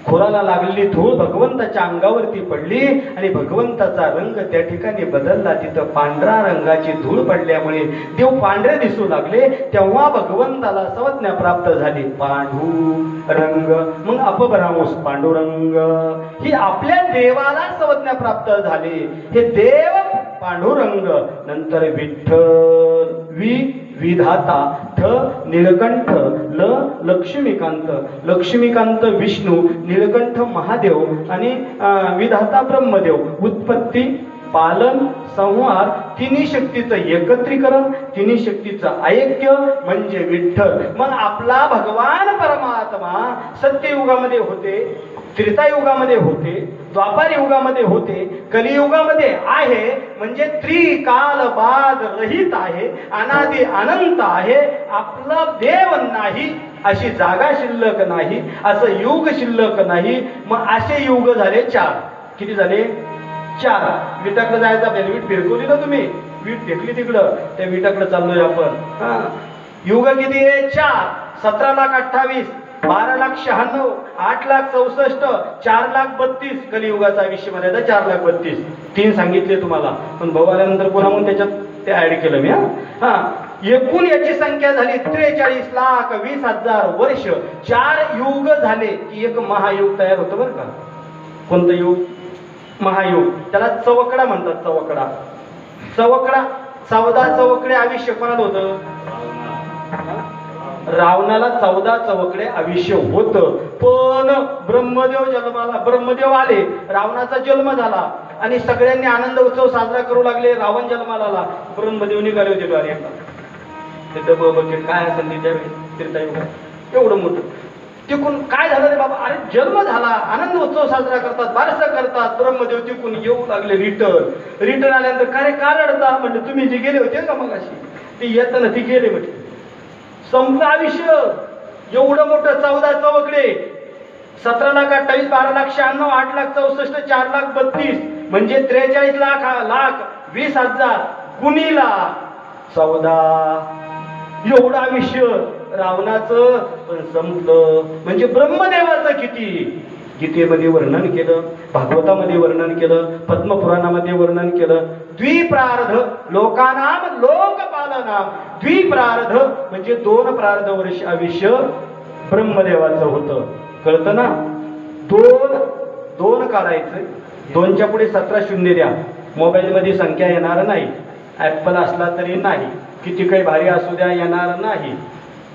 खुराला लागलेली धूळ भगवंताच्या अंगावरती पडली आणि भगवंताचा रंग त्या ठिकाणी बदलला. तिथं पांढरा रंगाची धूळ पडल्यामुळे देव पांढरे दिसू लागले. तेव्हा भगवंताला संज्ञा प्राप्त झाली, पांडुरंग. मग अपभ्रंश पांडुरंग ही आपल्या देवाला संज्ञा प्राप्त झाली. हे देव पांडुरंग. नंतर विठ्ठल, विधाता, ठ निळकंठ, ल लक्ष्मीकांत, लक्ष्मीकांत विष्णू, निळकंठ महादेव आणि विधाता ब्रह्मदेव. उत्पत्ती, पालन, संहार, तिन्ही शक्तीचं एकत्रीकरण, तिन्ही शक्तीचं ऐक्य म्हणजे विठ्ठल. मग आपला भगवान परमात्मा सत्ययुगामध्ये होते, त्रेतायुगामध्ये होते, द्वापार युगामध्ये होते, कलियुगामध्ये आहे. म्हणजे त्रिकालबाद रहित आहे, अनादि अनंत आहे. आपला देव नाही, अशी जागा शिल्लक नाही, असं युग शिल्लक नाही. मग असे युग झाले 4. किती झाले? 4. विटाकडे जायचं आपल्याला. वीट फिरकवली ना तुम्ही, वीट फेकली तिकडं, त्या विटाकडे चाललोय आपण. युग किती आहे? 4. 17,28,000, 12,96,000, 8,64,000, 4,32,000. कलियुगाचा आयुष्य मर्यादा 4,32,000. 3 सांगितले तुम्हाला, पण भाऊ आल्यानंतर पुन्हा मग त्याच्यात ते ऍड केलं मी. एकूण याची संख्या झाली 43,20,000 वर्ष. 4 युग झाले की एक महायुग तयार होतं बरं का. कोणतं युग? महायुग. त्याला चवकडा म्हणतात. चवकडा. चवकडा 14 चवकडे आयुष्य कोणाला होतं? रावणाला 14 चवकडे आयुष्य होतं. पण ब्रह्मदेव आले, रावणाचा जन्म झाला आणि सगळ्यांनी आनंद उत्सव साजरा करू लागले. रावण जन्माला आला, ब्रह्मदेव निघाले होते द्वारका. ते डबं बकेट काय असेल ते त्यावेळी तीर्थयुगात एवढं मोठं. तिकून काय झालं रे बाबा? अरे जन्म झाला, आनंद उत्सव साजरा करतात, बारसं करतात. ब्रह्मदेव तिकून येऊ लागले रिटर्न आल्यानंतर काय का रडता? म्हणजे तुम्ही जे गेले होते का मग अशी ती येताना ती गेले म्हणजे संपलं आयुष्य. एवढं मोठं 14 चवकडे, 17 लाख 28, 12 लाख 96, 8 लाख 64, 4 लाख 32 म्हणजे 43 लाख 20,000 गुणीला 14. एवढं आयुष्य रावणाचं पण संपलं. म्हणजे ब्रह्मदेवाचं किती गीतेमध्ये वर्णन केलं, भागवतामध्ये वर्णन केलं, पद्मपुराणामध्ये वर्णन केलं. द्विप्रार्ध लोकानाम लोकपालनाम. द्विप्रार्ध म्हणजे 2 प्रार्ध वर्ष आयुष्य ब्रह्मदेवाचं होतं. कळतं ना? 2 काढायचं, 2च्या पुढे 17 शून्य द्या. मोबाईल मध्ये संख्या येणार नाही, ऍपल असला तरी नाही, किती काही भारी असू द्या येणार नाही.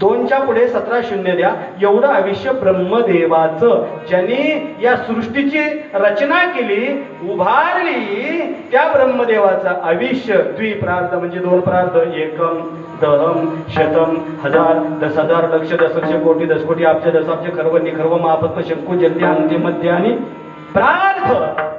2च्या पुढे 17 शून्य द्या. एवढं आयुष्य ब्रह्मदेवाचं, ज्यांनी या सृष्टीची रचना केली, उभारली, त्या ब्रह्मदेवाचं आयुष्य. द्विप्रार्ध म्हणजे 2 प्रार्ध, एकम दहम शतम 1000 10,000 लक्ष 10,00,000 कोटी 10 कोटी अब्ज 10 अब्ज खर्व निखर्व महापद्म शंकू जल्य अंत्य मध्य आणि प्रार्थ.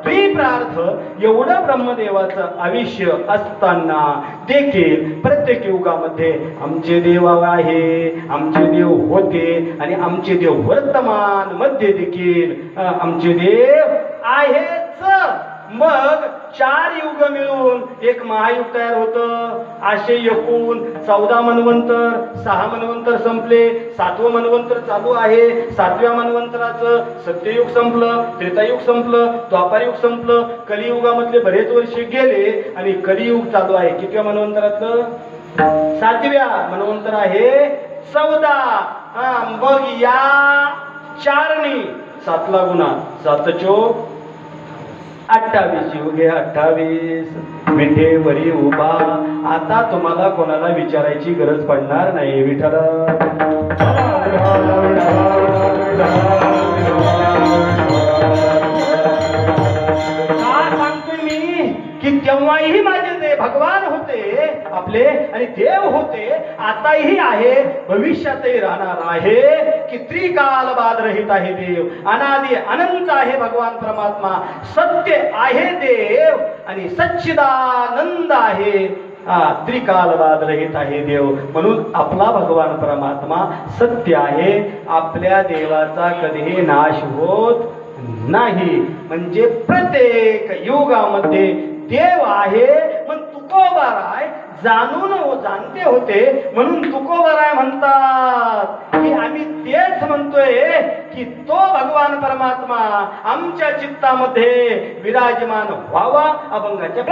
द्विप्रार्थ एवढं ब्रह्मदेवाचं आयुष्य असताना देखील प्रत्येक युगामध्ये आमचे देव आहे, आमचे देव होते आणि आमचे देव वर्तमान मध्ये देखील आमचे देव आहेच. मग 4 युग मिळून एक महायुग तयार होतं. असे एकूण 14 मन्वंतर, 6 मन्वंतर संपले, 7वं मन्वंतर चालू आहे. 7व्या मन्वंतराचं सत्ययुग संपलं, त्रेतायुग संपलं, द्वापारयुग संपलं, कलियुगामधले बरेच वर्ष गेले आणि कलियुग चालू आहे. कितव्या मन्वंतरातलं? 7व्या मन्वंतर आहे 14. मग या 4नी 7ला गुणा 7 चोक 28 युगे 28 विठे वरी उभा. आता तुम्हाला कोणाला विचारायची गरज पडणार नाही. विठ्ठल सांगतोय मी की तेव्हाही माझे ते भगवान होते आपले आणि देव होते, आताही आहे, भविष्यातही राहणार आहे. की त्रिकाल बाद रहित आहे देव, अनादि अनंत आहे भगवान परमात्मा, सत्य आहे देव आणि सच्चिदानंद आहे. त्रिकालवाद रहित आहे देव. म्हणून आपला भगवान परमात्मा सत्य आहे. आपल्या देवाचा कधीही नाश होत नाही. म्हणजे प्रत्येक युगामध्ये देव आहे. मग तुकोबाराय जाणून जाणते होते म्हणून तुकोबाराय म्हणतात. की आम्ही तेच म्हणतोय की तो भगवान परमात्मा आमच्या चित्तामध्ये विराजमान व्हावा. अभंगाच्या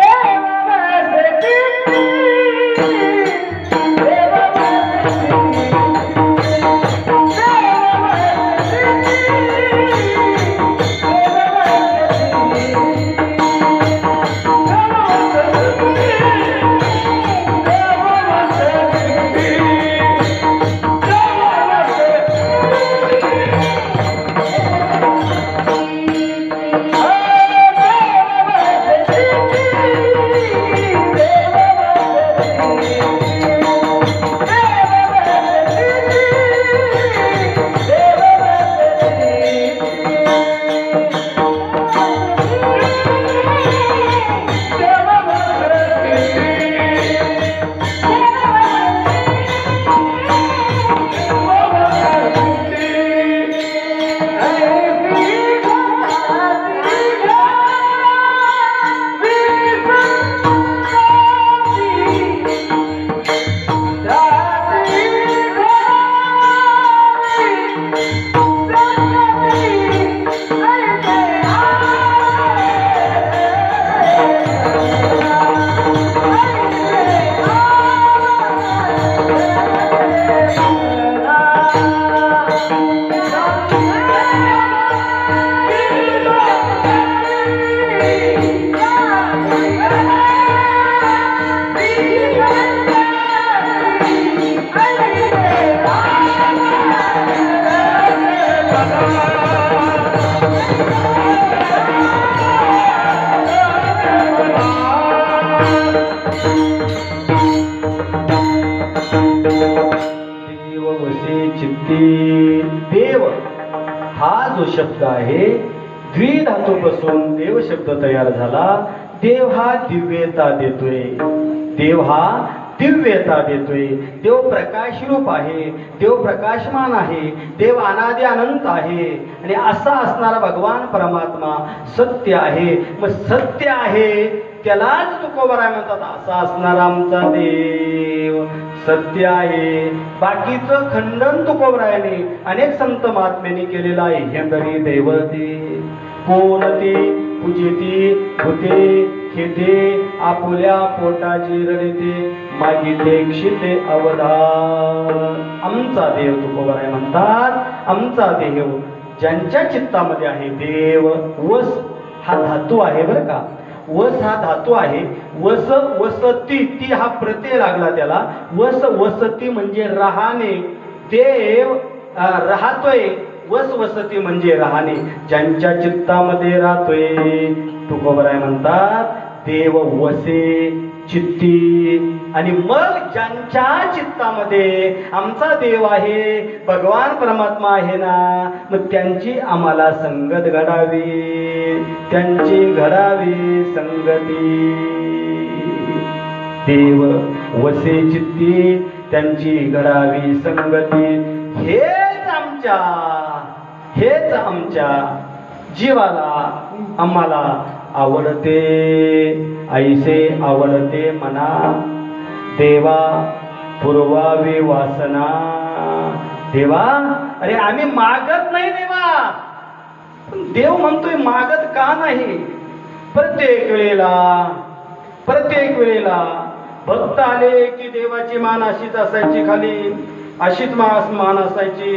जो शब्द आहे द्विधातूपासून देव शब्द तयार झाला. देव हा दिव्यता देतोय. देव हा दिव्यता देतोय. देव प्रकाश रूप आहे. देव प्रकाशमान आहे. देव अनादि अनंत आहे. आणि असा असणारा भगवान परमात्मा सत्य आहे. मग सत्य आहे त्यालाच तुकोबराय म्हणतात. असा असणारा आमचा देव सत्य आहे. बाकीचं खंडन तुकोबरायाने अनेक संत महात्म्यांनी केलेलं आहे. हेंदरी दैवते कोणते पूजिती होते खेते आपुल्या पोटाची रडते मागिते क्षिते अवधान. आमचा देव तुकोबराय म्हणतात. आमचा देव ज्यांच्या चित्तामध्ये आहे. देव वस हा धातू आहे बरं का. वस हा धातू आहे. वस वसती ती हा प्रत्यय लागला त्याला. वस वसती म्हणजे राहणे. देव राहतोय. वस वसती म्हणजे राहणे. ज्यांच्या चित्तामध्ये राहतोय तुकोबराय म्हणतात देव वसे चित्ती. आणि मग ज्यांच्या चित्तामध्ये आमचा देव आहे भगवान परमात्मा आहे ना मग त्यांची आम्हाला संगत घडावी. त्यांची घडावी संगती. देव वसे चित्ती त्यांची घडावी संगती. हेच आमच्या जीवाला आम्हाला आवडते. ऐसे आवडते मना देवा पूर्वावी वासना. देवा अरे आम्ही मागत नाही देवा. पण देव म्हणतोय मागत का नाही. प्रत्येक वेळेला भक्त आले की देवाची मान अशीच असायची खाली. अशीच मान असायची.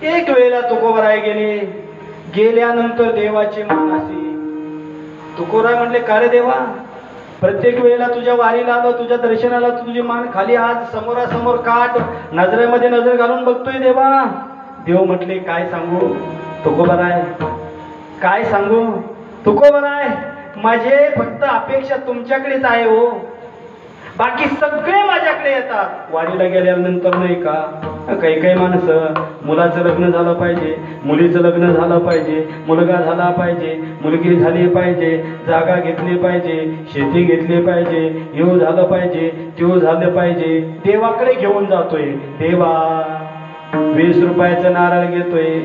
एक वेळेला तुकोबराय गेल्यानंतर देवाची मान अशी. तुकोबराय म्हणले का रे देवा प्रत्येक वेळेला तुझ्या वारीला आलो तुझ्या दर्शनाला तुझी मान खाली आज समोरासमोर काट नजरेमध्ये नजर घालून बघतोय देवा. देव म्हटले काय सांगू तुकोबराय काय सांगू. तुकोबराय माझे फक्त अपेक्षा तुमच्याकडेच आहे हो. बाकी सगळे माझ्याकडे येतात. वारीला गेल्यानंतर नाही का काही माणसं मुलाचं लग्न झालं पाहिजे मुलीचं लग्न झालं पाहिजे मुलगा झाला पाहिजे मुलगी झाली पाहिजे जागा घेतली पाहिजे शेती घेतली पाहिजे येऊ झालं पाहिजे तेऊ झालं पाहिजे. देवाकडे घेऊन जातोय. देवा 20 रुपयाचं नारळ घेतोय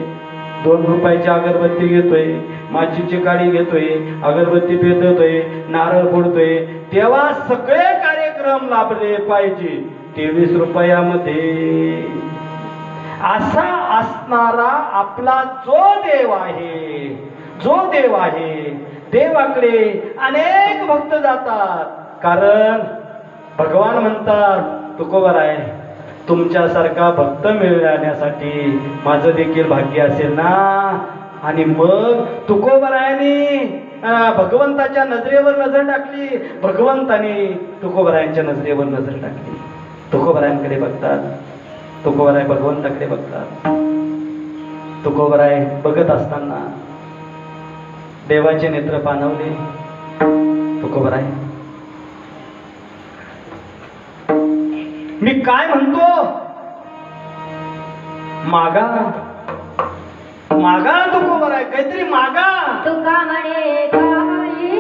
2 रुपयाची अगरबत्ती घेतोय माचीची काडी घेतोय अगरबत्ती पेटवतोय नारळ फोडतोय. तेव्हा सगळे कार्यक्रम लाभले पाहिजे 23 रुपयामध्ये. असा असणारा आपला जो देव आहे देवाकडे अनेक भक्त जातात. कारण भगवान म्हणतात तुकोबराय तुमच्यासारखा भक्त मिळण्यासाठी माझं देखील भाग्य असेल ना. आणि मग तुकोबरायाने भगवंताच्या नजरेवर नजर टाकली. भगवंताने तुकोबरायांच्या नजरेवर नजर टाकली. तुकोबरायांकडे बघतात. तुकोबराय भगवंताकडे बघतात. तुकोबराय बघत असताना देवाचे नेत्र पाणवले. तुकोबराय मी काय म्हणतो मागा तुकोबराय काहीतरी मागा. तुका म्हणे काही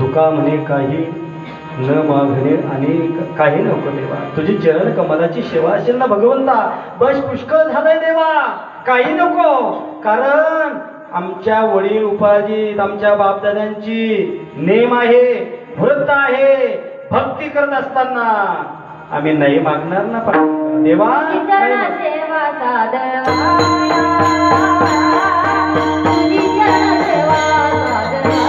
तुका म्हणे काही न मागणे आणि काही नको देवा. तुझी चरण कमलाची सेवा असेल ना भगवंता, बस पुष्कळ झालंय देवा. काही नको, कारण आमच्या वडील उपार्जित आमच्या बापदादांची नेम आहे, व्रत आहे. भक्ती करत असताना आम्ही नाही मागणार ना. पण देवा नाही चरण मागणार. सेवा साधवाया, तुझी चरण सेवा साधवाया.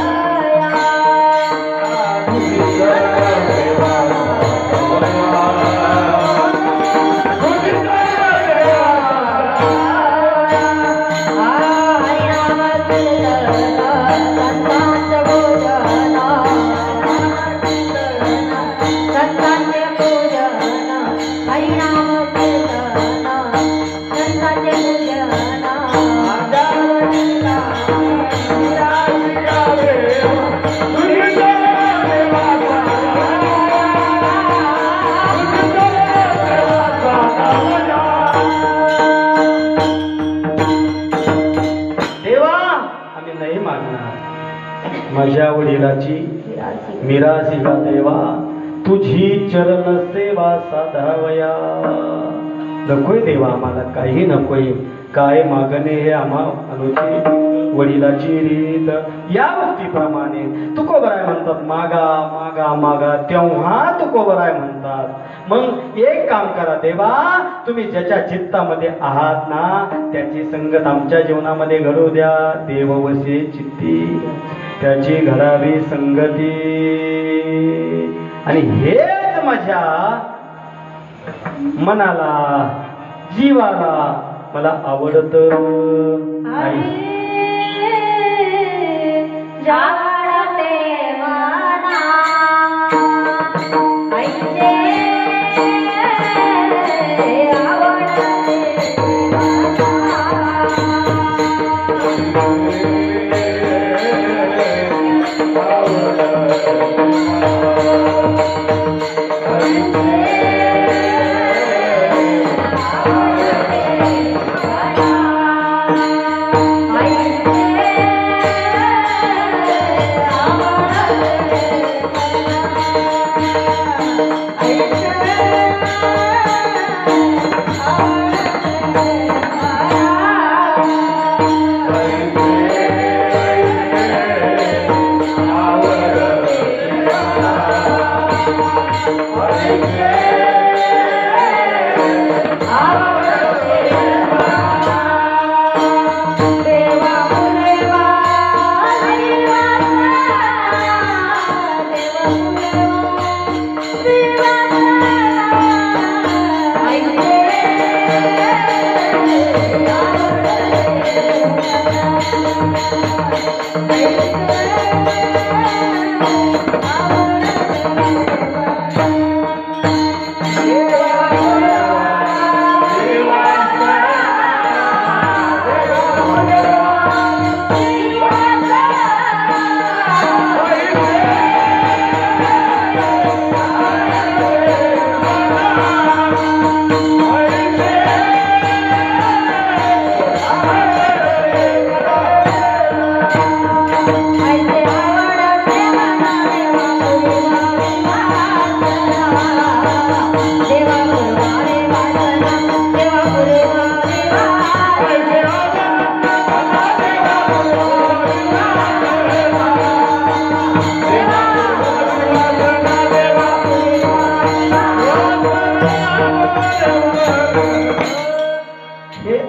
माझ्या वडिलाची मिरासिका देवा, तुझी चरण सेवा साधावया. नकोय देवा, आम्हाला काही नकोय. काय मागणे हे आम्हा अनुचित. वडिलाची रीत या भक्तीप्रमाणे तुकोबराय म्हणतात, मागा मागा मागा, तेव्हा तुकोबराय म्हणतात. मग एक काम करा देवा, तुम्ही ज्याच्या चित्तामध्ये आहात ना त्याची संगत आमच्या जीवनामध्ये घडू द्या. देववसे चित्ती त्याची घडावी संगती. आणि हेच माझ्या मनाला जीवाला मला आवडतं. आई जाडते मना ऐसे आवडते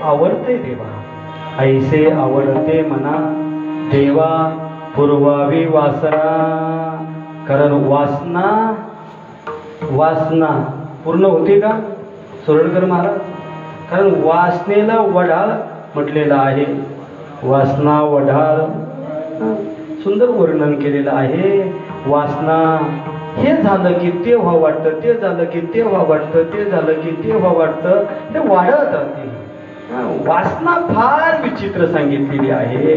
आवडते देवा. ऐसे आवडते मना देवा, पुरवावी वासना. कारण वासना पूर्ण होते का सोरडकर महाराज? कारण वासनेला वढाळ म्हटलेलं आहे. वासना वढाळ सुंदर वर्णन केलेलं आहे. वासना हे झालं की ते व्हा वाटतं, ते झालं की ते व्हा वाटतं, ते झालं की ते व्हा वाटतं, हे वाढत राहते. वासना फार विचित्र सांगितलेली आहे.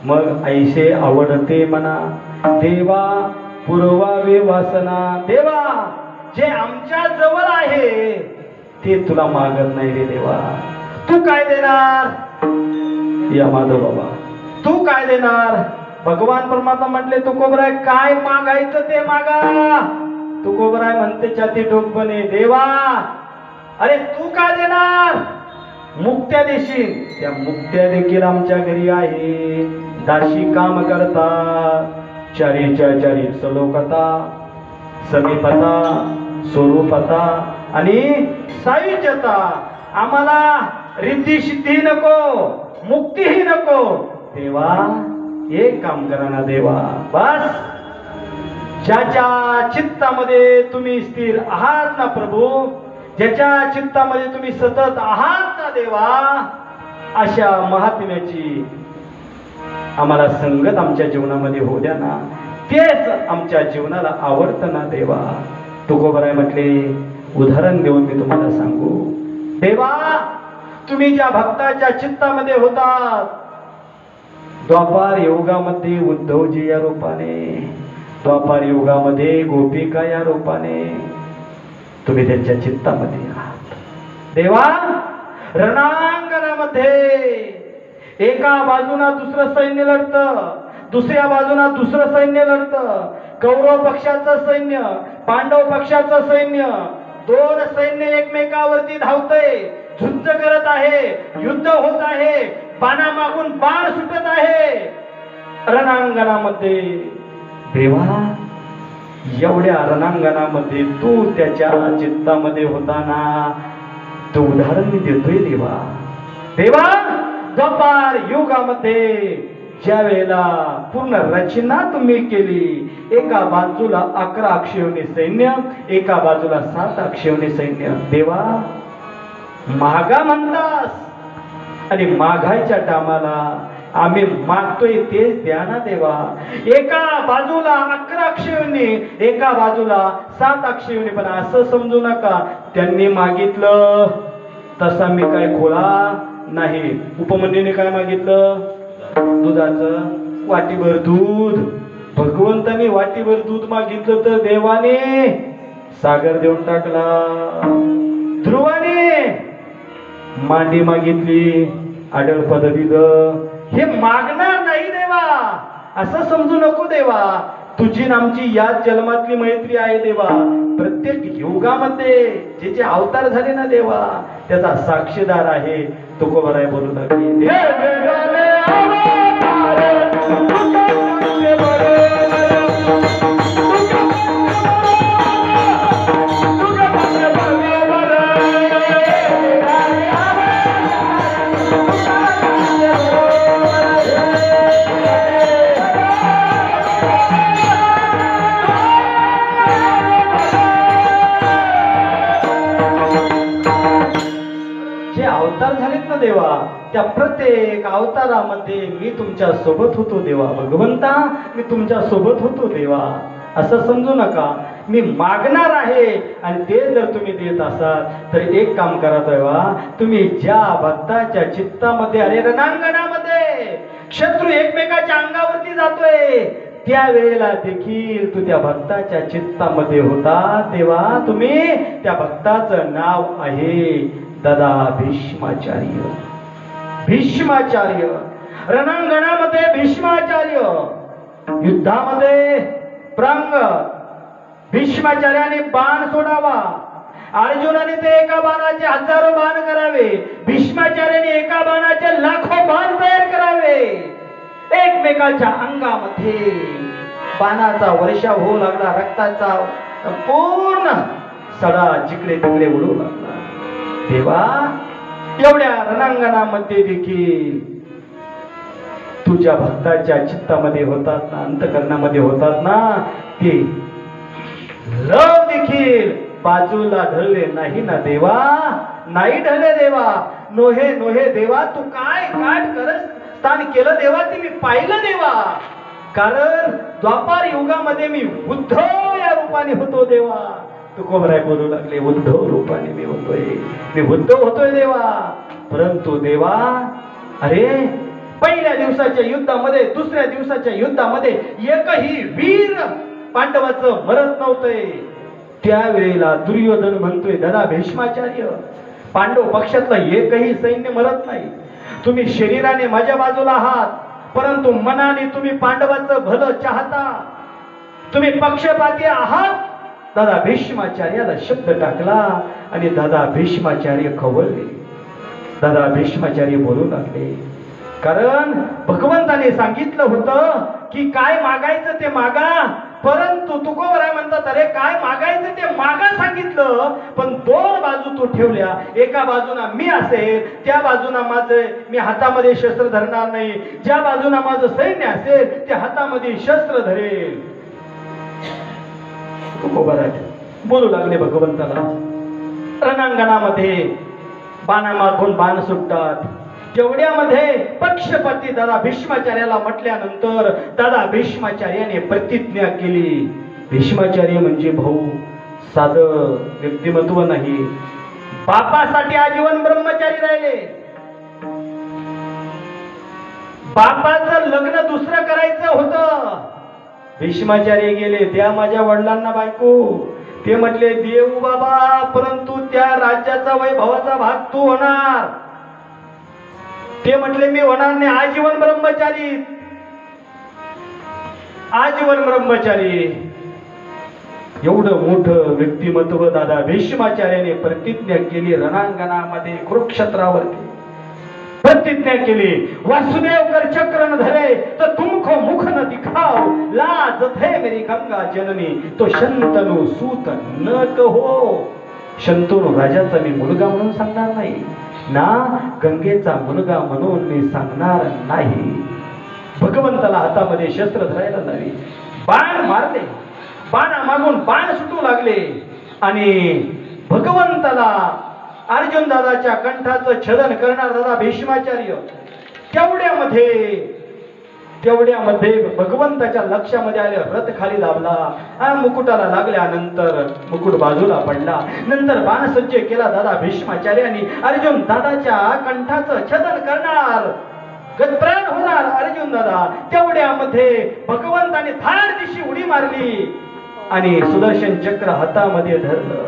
मग ऐसे आवडते मना देवा, पुरवावे वासना. देवा, जे आमच्या जवळ आहे ते तुला मागत नाही रे देवा. तू काय देणार या माधव बाबा? तू काय देणार? भगवान परमात्मा म्हटले तुकोबराय काय मागायचं ते मागा. तुकोबराय म्हणते छाती ठोकपणे देवा अरे तू का देणार, मुक्त्या देशील. त्या मुक्त्या देखील आमच्या घरी आहे. दाशी काम करता, चारीच्या चारी सलोकता, समीपता, स्वरूपता आणि सायुज्यता. आम्हाला रिद्धी सिद्धी नको, मुक्तीही नको. देवा एक काम करा ना देवा. बस ज्याच्या चित्तामध्ये तुम्ही स्थिर आहात ना प्रभू, ज्याच्या चित्तामध्ये तुम्ही सतत आहात ना देवा, अशा महात्म्याची आम्हाला संगत आमच्या जीवनामध्ये होऊ द्या ना. तेच आमच्या जीवनाला आवडतं ना देवा. तुकोबराय म्हटले उदाहरण देऊन मी तुम्हाला सांगू. देवा तुम्ही ज्या भक्ताच्या चित्तामध्ये होतात, द्वापार युगामध्ये उद्धवजी या रूपाने, द्वापार युगामध्ये गोपिका या रूपाने तुम्ही त्यांच्या चित्तामध्ये आहात. देवा रणांगणामध्ये एका बाजूला दुसरं सैन्य लढतं, दुसऱ्या बाजूला दुसरं सैन्य लढतं. कौरव पक्षाचं सैन्य, पांडव पक्षाचं सैन्य, दोन सैन्य एकमेकावरती धावतय, झुंज करत आहे, युद्ध होत आहे, बाणा मागून बाण सुटत आहे रणांगणामध्ये. देवा एवढ्या रणांगणामध्ये तू त्याच्या चित्तामध्ये होता ना, तो उदाहरण मी देतोय देवा. देवा द्वापार युगामध्ये ज्या वेळेला पूर्ण रचना तुम्ही केली, एका बाजूला 11 अक्षौहिणी सैन्य, एका बाजूला 7 अक्षौहिणी सैन्य. देवा मागा म्हणतास आणि मागायच्या टायमाला आम्ही मागतोय तेच द्या ना देवा. एका बाजूला 11 अक्षौहिणी, एका बाजूला 7 अक्षौहिणी. पण असं समजू नका त्यांनी मागितलं तसा मी काय खोळा नाही. उपमन्यूने काय मागितलं, दुधाचं वाटीभर दूध. भगवंताने वाटीभर दूध मागितलं तर देवाने सागर देऊन टाकला. ध्रुवाने मांडी मागितली, आडळ पद दिलं. हे मागणार नाही देवा, असं समजू नको देवा. तुझी आमची याच जन्मातली मैत्री आहे देवा. प्रत्येक युगामध्ये जे जे अवतार झाले ना देवा, त्याचा साक्षीदार आहे. तुकोबराय बोलू लागले अवतार झालेत ना देवा, त्या प्रत्येक अवतारामध्ये मी तुमच्या सोबत होतो देवा. भगवंता मी तुमच्या सोबत होतो देवा. असं समजू नका मी मागणार आहे आणि ते जर तुम्ही देत असाल तर एक काम करा देवा. तुम्ही ज्या भक्ताच्या चित्तामध्ये, अरे रणांगणामध्ये शत्रू एकमेकाच्या अंगावरती जातोय, त्या वेळेला देखील तू त्या भक्ताच्या चित्तामध्ये होता तेव्हा तुम्ही त्या भक्ताचं नाव आहे दादा भीष्माचार्य. भीष्माचार्य रणांगणामध्ये भीष्माचार्य, युद्धामध्ये प्रांग भीष्माचार्याने बाण सोडावा. अर्जुनाने ते एका बाणाचे हजारो बाण करावे, भीष्माचार्याने एका बाणाचे लाखो बाण तयार करावे. एकमेकाच्या अंगामध्ये बाणाचा वर्षाव होऊ लागला, रक्ताचा पूर्ण सडा जिकडे तिकडे उडू लागला. देवा एवढ्या रणांगणामध्ये देखील तुझ्या भक्ताच्या चित्तामध्ये होतात ना, अंतकरणामध्ये होतात ना, ते लव देखील बाजूला ढळले नाही ना देवा. नाही ढळले देवा. नोहे नोहे देवा, तू काय काट करत स्थान केलं देवा, ते मी पाहिलं देवा. कारण द्वापार युगामध्ये मी उद्धव या रूपाने होतो देवा. तुकोबराय बोलू लागले उद्धव रूपाने मी होतोय, मी उद्धव होतोय देवा. परंतु देवा अरे पहिल्या दिवसाच्या युद्धामध्ये, दुसऱ्या दिवसाच्या युद्धामध्ये एकही वीर पांडवाचं मरत नव्हतंय. त्यावेळेला दुर्योधन म्हणतोय दादा भीष्माचार्य, पांडव पक्षातलं एकही सैन्य मरत नाही. तुम्ही शरीराने माझ्या बाजूला आहात परंतु मनाने तुम्ही पांडवाचं भलं चाहता, तुम्ही पक्षपाती आहात. दादा भीष्माचार्याला शब्द टाकला आणि दादा भीष्माचार्य खवळले. दादा भीष्माचार्य बोलू लागले, कारण भगवंताने सांगितलं होतं की काय मागायचं ते मागा. परंतु तुकोबराय म्हणतात, अरे काय मागायचं ते मागा सांगितलं, पण दोन बाजू तू ठेवल्या. एका बाजूला मी असेल, त्या बाजूला मी हातामध्ये शस्त्र धरणार नाही. ज्या बाजूला माझं सैन्य असेल त्या हातामध्ये शस्त्र धरेल. तुकोबराय बोलू लागले भगवंताला. रणांगणामध्ये बाणामागून बाण सुटतात. जेवढ्यामध्ये पक्षपाती दादा भीष्माचार्याला म्हटल्यानंतर दादा भीष्माचार्याने प्रतिज्ञा केली. भीष्माचार्य म्हणजे भाऊ, साधं व्यक्तिमत्व नाही. बापासाठी आजीवन ब्रह्मचारी राहिले. बापाचं लग्न दुसरं करायचं होतं. भीष्माचार्य गेले, द्या माझ्या वडिलांना बायको. ते म्हटले, देऊ बाबा, परंतु त्या राज्याचा वैभवाचा भाग तू होणार. ते म्हटले, मी होणार नाही. आजीवन ब्रह्मचारी, आजीवन ब्रह्मचारी. एवढं मोठं व्यक्तिमत्व दादा भीष्माचार्याने प्रतिज्ञा केली. रणांगणामध्ये कुरुक्षेत्रावरती प्रतिज्ञा केली. वासुदेव कर चक्र न धरे तो तुमको मुख न दिखाओ, लाज थे मेरी गंगा जननी तो शंतनु सूत न कहो. शंतनू राजाचा मी मुलगा म्हणून सांगणार नाही ना, गंगेचा मुलगा म्हणून मी सांगणार नाही. भगवंताला हातामध्ये शस्त्र धरायला लावले, बाण मारले. बाणामागून बाण सुटू लागले आणि भगवंताला अर्जुन दादाच्या कंठाचं छेदन करणार दादा भीष्माचार्य. तेवढ्यामध्ये भगवंताच्या लक्षामध्ये आले. रथ खाली दाबला, मुकुटाला लागल्यानंतर मुकुट बाजूला पडला. नंतर बाणसज्ज केला दादा भीष्माचार्याने. अर्जुन दादाच्या कंठाचं छेदन करणार, गतप्राण होणार अर्जुन दादा. तेवढ्यामध्ये भगवंताने थाळ दिशी उडी मारली आणि सुदर्शन चक्र हातामध्ये धरलं.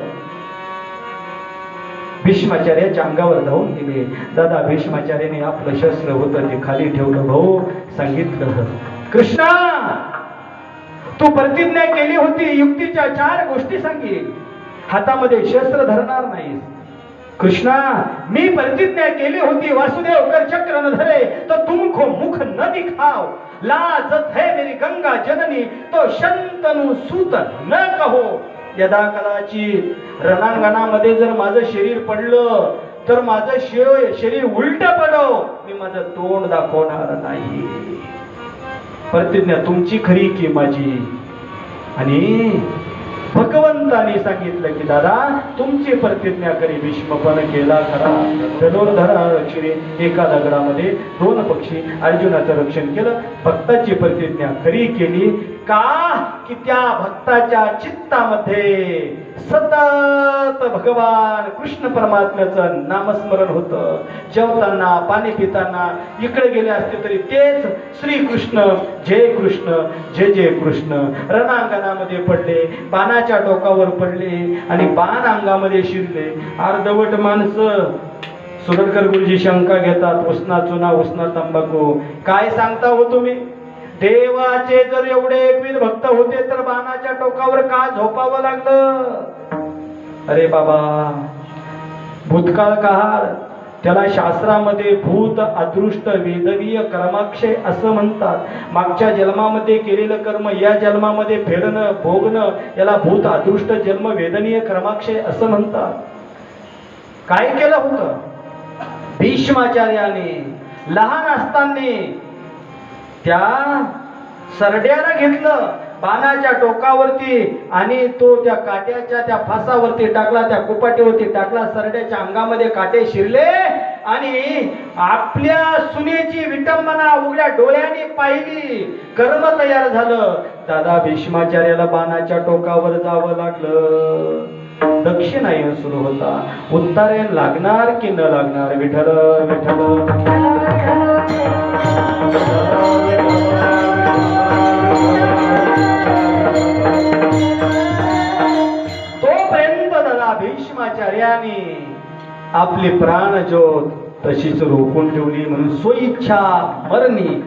भीष्माचार्याच्या अंगावर धावून गेले. दादा भीष्माचार्याने आपलं शस्त्र होतं ते खाली ठेवलं. भाऊ सांगितलं, कृष्णा तू प्रतिज्ञा केली होती, युक्तीच्या 4 गोष्टी सांगितली. हातामध्ये शस्त्र धरणार नाही. कृष्णा मी प्रतिज्ञा केली होती, वासुदेव कर चक्र न धरे तो तुमको मुख न दिखाओ, लाजत है मेरी गंगा जननी तो शंतनु सूत न कहो. यदा कदाचित रणांगणामध्ये जर माझं शरीर पडलं तर माझं शरीर उलट पडो, मी माझं तोंड दाखवणार नाही. प्रतिज्ञा तुमची खरी की माझी. आणि भगवंताने सांगितलं की दादा तुमची प्रतिज्ञा करी. भीष्मपण केला खरा, धनुर्धरा रक्षणे. एका दगडामध्ये 2 पक्षी. अर्जुनाचं रक्षण केलं. भक्ताची प्रतिज्ञा खरी केली. का की त्या भक्ताच्या चित्तामध्ये सतत भगवान कृष्ण परमात्म्याचं नामस्मरण होतं. जेवताना, पाणी पिताना, इकडे गेले असते तरी तेच श्रीकृष्ण, जय कृष्ण, जय जय कृष्ण. रणांगणामध्ये पडले, बाणाच्या टोकावर पडले आणि बाण अंगामध्ये शिरले. अर्धवट माणसं. सुरडकर गुरुजी शंका घेतात, उसना चुना, उसना तंबाखू. काय सांगता हो तुम्ही? देवाचे जर एवढे एकविध भक्त होते तर बाणाच्या टोकावर का झोपावं लागलं? अरे बाबा, भूतकाळ काळ त्याला शास्त्रामध्ये भूत अदृष्ट वेदवीय कर्माक्षय असं म्हणतात. मागच्या जन्मामध्ये केलेलं कर्म या जन्मामध्ये फेडणं, भोगणं याला भूत अदृष्ट जन्म वेदनीय कर्माक्षय असं म्हणतात. काय केलं होतं भीष्माचार्याने? लहान असताना त्या सरड्याला घेतलं बाणाच्या टोकावरती आणि तो त्या काट्याच्या त्या फासावरती टाकला, त्या कुपाटीवरती टाकला. सरड्याच्या अंगामध्ये काटे शिरले आणि आपल्या सुनेची विटंबना उघड्या डोळ्याने पाहिली. कर्म तयार झालं. दादा भीष्माचार्याला बाणाच्या टोकावर जावं लागलं. दक्षिणायन सुरू होता. उत्तरायण लागणार की न लागणार? विठ्ठल विठ्ठल. तोपर्यंत दादा भीष्माचार्याने आपली प्राणज्योत तशीच रोखून ठेवली. म्हणून स्वइच्छा मरणी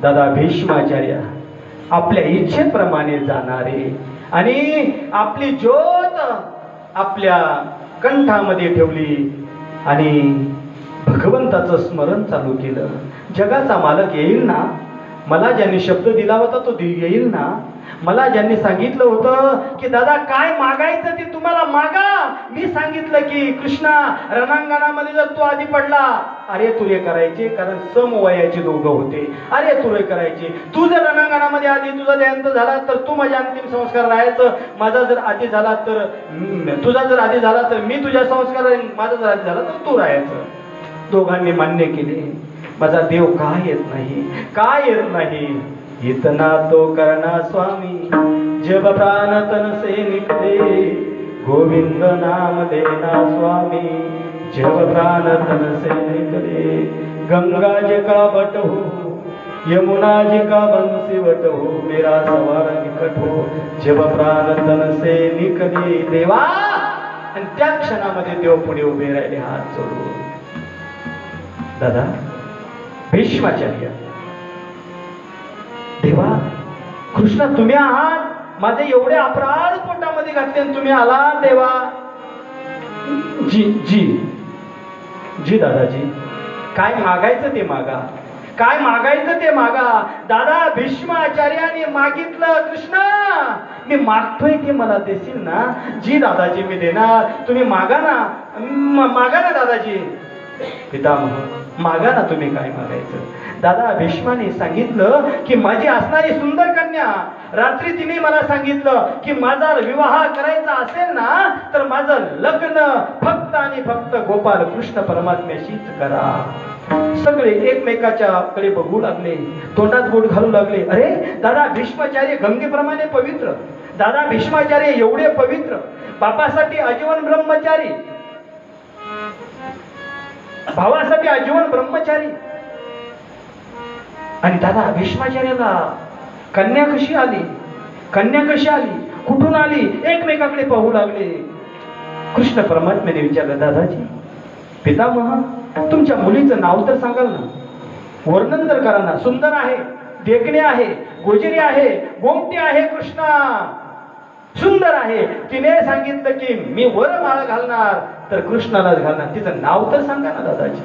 दादा भीष्माचार्य आपल्या इच्छेप्रमाणे जाणारे आणि आपली ज्योत आपल्या कंठामध्ये ठेवली आणि भगवंताचं स्मरण चालू केलं. जगाचा मालक येईल ना, मला ज्यांनी शब्द दिला होता तो येईल ना, मला ज्यांनी सांगितलं होतं की दादा काय मागायचं ते तुम्हाला मागा, मी सांगितलं की कृष्णा रणांगणामध्ये जर तू आधी पडला, अरे तुरे करायचे, कारण समवयाचे दोघं होते, अरे तुरे करायचे. तू जर रणांगणामध्ये आधी तुझा देहांत झाला तर तू माझ्या अंतिम संस्कार राहायचं, माझा जर आधी झाला तर तुझा जर आधी झाला तर मी तुझ्या संस्कार, माझा जर आधी झाला तर तू राहायचं. दोघांनी मान्य केले. माझा देव का येत नाही, का येत नाही. इतना तो करना स्वामी, जब प्राण तन से निकले, गोविंद नाम लेना स्वामी, जब प्राण तन से निकले. गंगा जी का बट हो, यमुना जी का बंसी बट हो, मेरा सवार निकट हो, जब प्राण तन से निकले. देवा, आणि त्या क्षणामध्ये देव पुढे उभे राहिले हात जोडून. दादा भीष्माचार्य, देवा कृष्णा तुम्ही आहात, माझे एवढे अपराध पोटामध्ये घातले आणि तुम्ही आला देवा. जी जी जी दादाजी, काय मागायचं ते मागा, काय मागायचं ते मागा. दादा भीष्माचार्याने मागितलं, कृष्णा मी मागतोय ते मला देशील ना. जी दादाजी मी देणार, तुम्ही मागा ना, मागा ना दादाजी. पितामह मागा ना, तुम्ही काय मागायचं. दादा भीष्माने सांगितलं की माझी असणारी सुंदर कन्या, रात्री तिने मला सांगितलं की माझा विवाह करायचा असेल ना तर माझं लग्न फक्त आणि फक्त गोपाल कृष्ण परमात्म्याशीच करा. सगळे एकमेकाच्या कडे बघू लागले, तोंडात बोट घालू लागले. अरे दादा भीष्माचार्य गंगेप्रमाणे पवित्र, दादा भीष्माचार्य एवढे पवित्र, बापासाठी आजीवन ब्रह्मचारी, भावासाठी आजीवन ब्रह्मचारी. आणि दादा भीष्माचार्याला कन्या कशी आली, कन्या कशी आली, कुठून आली, एकमेकाकडे पाहू लागले. कृष्ण परमात्म्याने विचारलं, दादाजी पितामह तुमच्या मुलीचं नाव तर सांगाल ना, वर्णन तर करा ना. सुंदर आहे, देखणे आहे, गोजिरी आहे, गोमटी आहे, कृष्णा सुंदर आहे. तिने सांगितलं की मी वरमाळ घालणार तर कृष्णालाच घालणार, तिचं नाव तर सांगा ना दादाजी.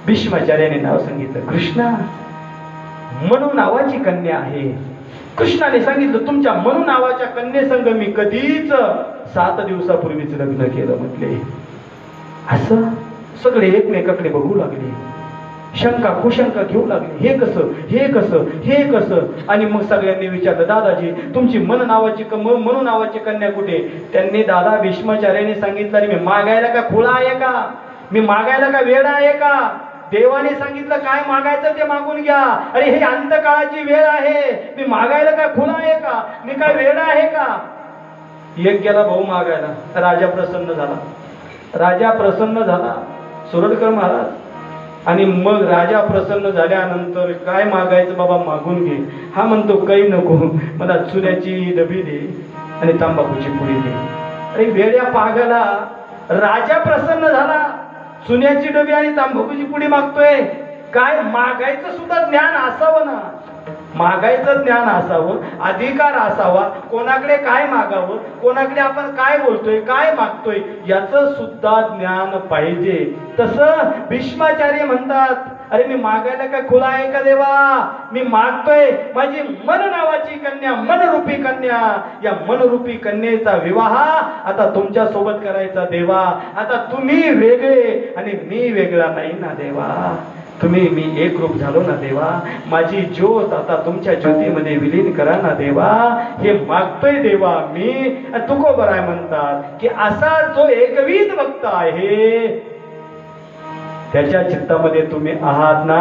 भीष्माचार्याने नाव सांगितलं, कृष्णा मनू नावाची कन्या आहे. कृष्णाने सांगितलं तुमच्या मनू नावाच्या कन्येसंग मी कधीच 7 दिवसापूर्वीच लग्न केलं म्हटले. असं सगळे एकमेकाकडे बघू लागले, शंका कुशंका घेऊ लागले, हे कसं, हे कसं, हे कसं. आणि मग सगळ्यांनी विचारलं, दादाजी तुमची मनू नावाची कन्या कुठे. त्यांनी दादा भीष्माचार्याने सांगितलं, अरे मी मागायला का खुळा आहे का, मी मागायला का वेळ आहे का. देवाने सांगितलं काय मागायचं ते मागून घ्या. अरे हे अंतकाळाची वेळ आहे, मी मागायला काय खुला आहे का, मी काय वेळ आहे का. एक गेला भाऊ मागायला, राजा प्रसन्न झाला, राजा प्रसन्न झाला, सुरडकर महाराज. आणि मग राजा प्रसन्न झाल्यानंतर काय मागायचं बाबा मागून घे. हा म्हणतो काही नको, मला चुन्याची डबी दे आणि तंबाखूची पुडी दे. अरे वेड्या पागला, राजा प्रसन्न झाला, चुन्याची डबी आणि तंबाखूची पुडी मागतोय. काय मागायचं सुद्धा ज्ञान असावं ना, मागायचं ज्ञान असावं, अधिकार असावा. कोणाकडे काय मागावं, कोणाकडे आपण काय बोलतोय, काय मागतोय याचं सुद्धा ज्ञान पाहिजे. तसं भीष्माचार्य म्हणतात, अरे मी मागायला काय खुला आहे का देवा, मी मागतोय माझी मन नावाची कन्या, मनरूपी कन्या. या मनरूपी कन्येचा विवाह आता तुमच्या सोबत करायचा देवा. आता तुम्ही वेगळे आणि मी वेगळा नाही ना देवा, तुम्ही मी एक रूप झालो ना देवा. माझी ज्योत आता तुमच्या ज्योतीमध्ये विलीन करा ना देवा, हे मागतोय देवा मी. तुकोबराय म्हणतात की असा जो एकविध भक्त आहे त्याच्या चित्तामध्ये तुम्ही आहात ना,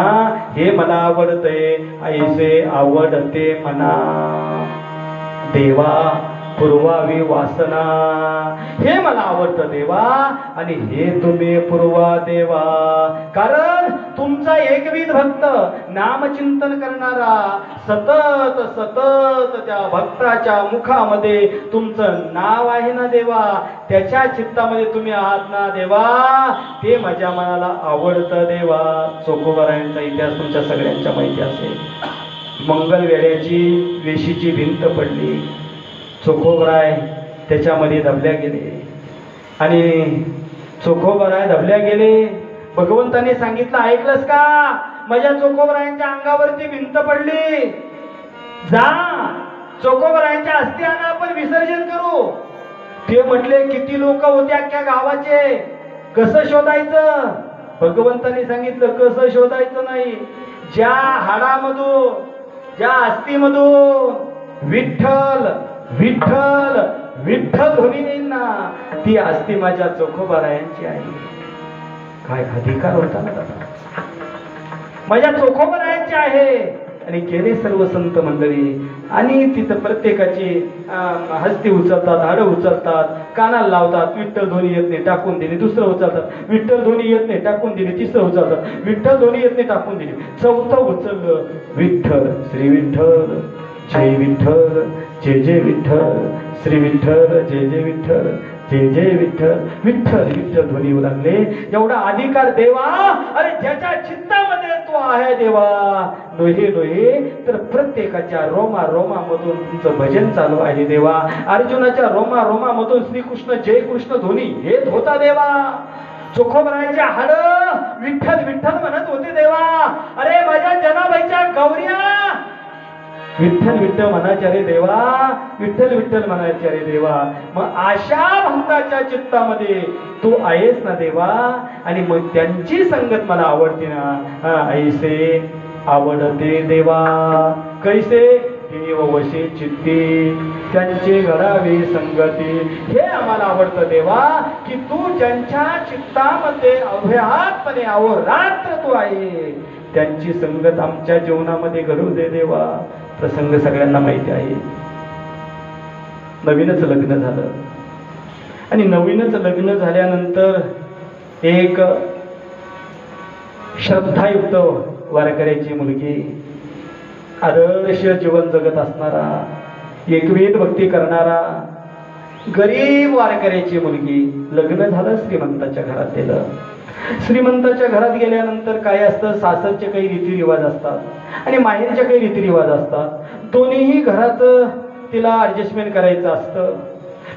हे मला आवडतंय, ऐसे आवडते मना. देवा पुरवावी वासना. हे मला आवडतं देवा आणि हे तुम्ही पुरवा देवा. कारण तुमचा एकविध भक्त नामचिंतन करणारा सतत सतत त्या भक्ताच्या मुखामध्ये तुमचं नाव आहे ना देवा, त्याच्या चित्तामध्ये तुम्ही आहात ना देवा, ते माझ्या मनाला आवडतं देवा. चोखोबारायांचा इतिहास तुमच्या सगळ्यांच्या माहिती असेल. मंगलवेड्याची वेशीची भिंत पडली, चोखोबराय त्याच्यामध्ये दबल्या गेले आणि चोखोबराय दबल्या गेले. भगवंताने सांगितलं, ऐकलंस का, माझ्या चोखोबरायांच्या अंगावरती भिंत पडली, जा चोखोबरायांच्या अस्थी आणा, आपण विसर्जन करू. ते म्हटले, किती लोक होते अख्ख्या गावाचे, कसं शोधायचं. भगवंताने सांगितलं, कसं शोधायचं नाही, ज्या हाडामधून ज्या अस्थीमधून विठ्ठल विठ्ठल विठ्ठल ध्वनी येईल ना, ती अस्थी माझ्या चोखोबारायांची आहे. काय अधिकार होता ना दादा, माझ्या चोखोबारायांची आहे. आणि गेले सर्व संत मंडळी आणि तिथं प्रत्येकाची हस्ती उचलतात, हाडं उचलतात, कानाला लावतात, विठ्ठल ध्वनी येत नाही, टाकून दिली. दुसरं उचलतात, विठ्ठल ध्वनी येत नाही, टाकून दिली. तिसरं उचलतात, विठ्ठल ध्वनी येत नाही, टाकून दिली. चौथं उचललं, विठ्ठल श्री विठ्ठल जय विठ्ठल जय जय विठ्ठल श्री विठ्ठल जय जय विठ्ठल जय जय विठ्ठल. विठ्ठल विठ्ठल ध्वनी येऊ लागले. एवढा अधिकार देवा, अरे ज्याच्या चित्तामध्ये तो आहे देवा, नोहे नोहे तर प्रत्येकाच्या रोमा रोमामधून तुमचं भजन चालू आहे देवा. अर्जुनाच्या रोमा रोमामधून श्रीकृष्ण जय कृष्ण ध्वनी येत होता देवा. चोखोबरायांच्या हाड विठ्ठल विठ्ठल म्हणत होते देवा. अरे माझ्या जनाबाईच्या गौऱ्या विठ्ठल विठ्ठल म्हणायचे रे देवा, विठ्ठल विठ्ठल म्हणायचे रे देवा. मग अशा भक्ताच्या चित्तामध्ये तू आहेस ना देवा, आणि मग त्यांची संगत मला आवडते ना. ऐसे आवडते देवा कैसे देव वशे चित्ती, त्यांचे घडावे संगती. हे आम्हाला आवडतं देवा, की तू ज्यांच्या चित्तामध्ये अभ्यासपणे अहोरात्र तू आहे, त्यांची संगत आमच्या जीवनामध्ये घडू दे देवा. प्रसंग सगळ्यांना माहिती आहे. नवीनच लग्न झालं आणि नवीनच लग्न झाल्यानंतर एक श्रद्धायुक्त वारकऱ्याची मुलगी, आदर्श जीवन जगत असणारा, एकवेद भक्ती करणारा गरीब वारकऱ्याची मुलगी, लग्न झालं, श्रीमंताच्या घरात गेलं. श्रीमंताच्या घरात गेल्यानंतर काय असतं, सासरचे काही रीतिरिवाज असतात आणि माहेरचे काही रीतिरिवाज असतात. दोन्हीही घराचं तिला ऍडजस्टमेंट करायचं असतं.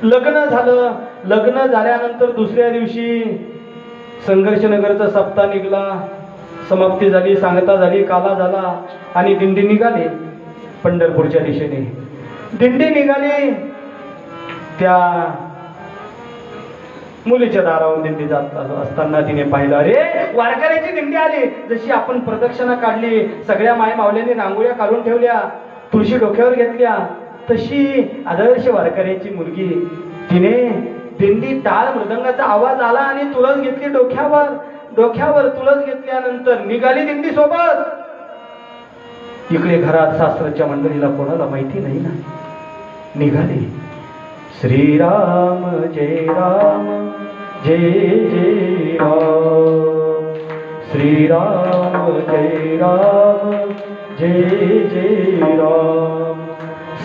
लग्न झालं. लग्न झाल्यानंतर दुसऱ्या दिवशी संघर्षनगरचा सप्ताह निघाला, समाप्ती झाली, सांगता झाली, काला झाला आणि दिंडी निघाली पंढरपूरच्या दिशेने. दिंडी निघाली, त्या मुलीच्या दारावरून दिंडी जात असताना तिने पाहिलं, अरे वारकऱ्याची दिंडी आली. जशी आपण प्रदक्षिणा काढली, सगळ्या माय मावल्यांनी रांगोळ्या काढून ठेवल्या, तुळशी डोक्यावर घेतल्या, तशी आदर्श वारकऱ्याची मुलगी, तिने दिंडी टाळ मृदंगाचा आवाज आला आणि तुळस घेतली डोक्यावर. डोक्यावर तुळस घेतल्यानंतर निघाली दिंडी सोबत. इकडे घरात सासरच्या मंडळीला कोणाला माहिती नाही ना. निघाली, श्रीराम जय राम जय जय राम, श्रीराम जय राम जय जय राम,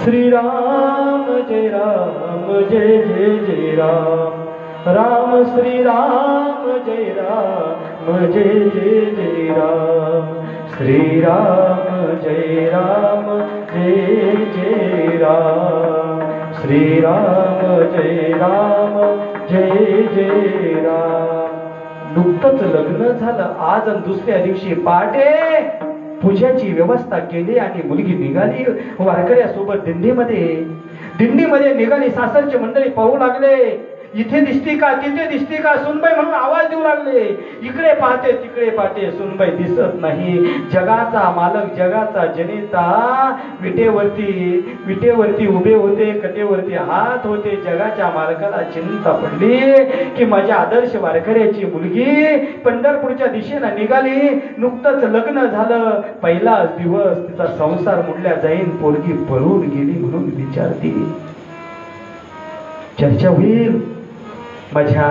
श्रीराम जय राम जय जय जय राम, राम श्रीराम जय राम जय जय जय राम, श्रीराम जय राम जय जय राम, श्रीराम जय राम जय जय राम. नुकतंच लग्न झालं. आज दुसऱ्या दिवशी पहाटे पूजाची व्यवस्था केली आणि मुलगी निघाली वारकऱ्यासोबत दिंडीमध्ये. दिंडीमध्ये निघाली. सासरचे मंडळी पाहू लागले, इथे दिसती का, तिथे दिसती का, सुनबाई म्हणून आवाज देऊ लागले. इकडे पाहते तिकडे पाहते, सुनबाई दिसत नाही. जगाचा मालक, जगाचा जनिता विटेवरती उभे होते, कटेवरती हात होते. जगाच्या मालकाला चिंता पडली की माझ्या आदर्श वारकऱ्याची मुलगी पंढरपूरच्या दिशेला निघाली. नुकतंच लग्न झालं, पहिलाच दिवस तिचा संसार मुडल्या जाईन, पोरगी पळून गेली म्हणून विचारती. चर्चा होईल माझ्या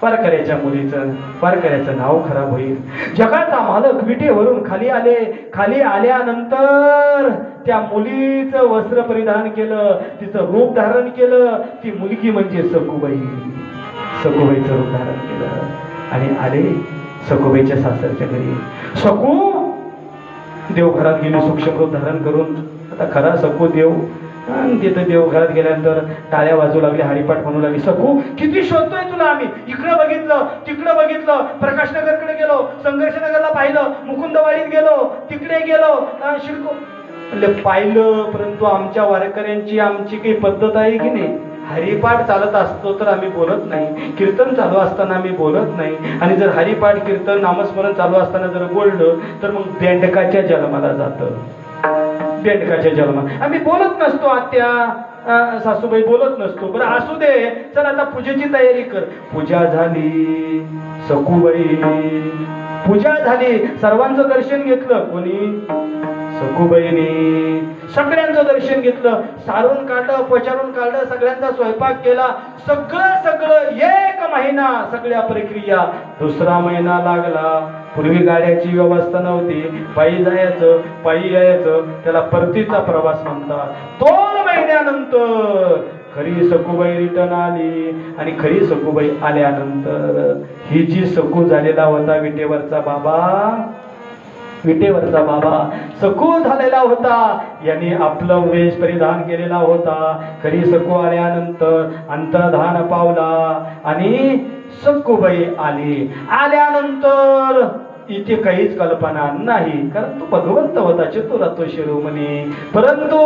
वारकऱ्याच्या मुलीचं, वारकऱ्याचं नाव खराब होईल. जगाचा मालक विटेवरून खाली आल्यानंतर त्या मुलीचं वस्त्र परिधान केलं, तिचं रूप धारण केलं. ती मुलगी म्हणजे सखूबाई. सखूबाईचं रूप धारण केलं आणि आले सखूबाईच्या सासरच्या घरी. सखू देवघरात गेली सूक्ष्म रूप धारण करून. आता खरा सखू देव. तिथं देवघरात गेल्यानंतर टाळ्या वाजू लागली, हरिपाठ म्हणू लागली. सखू किती शोधतोय तुला आम्ही, इकडं बघितलं तिकडं बघितलं, प्रकाशनगरकडे गेलो, संघर्षनगरला पाहिलं, मुकुंदवाडीत गेलो, तिकडे गेलो, शिरको म्हणजे पाहिलं. परंतु आमच्या वारकऱ्यांची आमची काही पद्धत आहे की नाही, हरिपाठ चालत असतो तर आम्ही बोलत नाही, कीर्तन चालू असताना आम्ही बोलत नाही. आणि जर हरिपाठ कीर्तन नामस्मरण चालू असताना जर बोललं तर मग बेंडकाच्या जन्माला जातं. बेंडकाच्या जन्मात आम्ही बोलत नसतो. आत्या सासूबाई बोलत नसतो. बरं असू दे, चल आता पूजेची तयारी कर. पूजा झाली सखूबाई, पूजा झाली. सर्वांचं दर्शन घेतलं. कोणी? सखूबाईने सगळ्यांचं दर्शन घेतलं, सारून काढलं, पचारून काढलं, सगळ्यांचा स्वयंपाक केला. सगळं एक महिना सगळ्या प्रक्रिया. दुसरा महिना लागला. पूर्वी गाड्याची व्यवस्था नव्हती, पायी जायचं, पायी यायचं, त्याला परतीचा प्रवास म्हणतात. 2 महिन्यानंतर खरी सखूबाई रिटर्न आली. आणि खरी सखूबाई आल्यानंतर ही जी सखू झालेला होता विटेवरचा बाबा सखू झालेला होता, याने आपलं वेश परिधान केलेला होता. खरी सखू आल्यानंतर अंतर्धान पावला आणि सखूबाई आली. आल्यानंतर इथे काहीच कल्पना नाही, कारण तो भगवंत होता, चतुरातो शिरोमणी. परंतु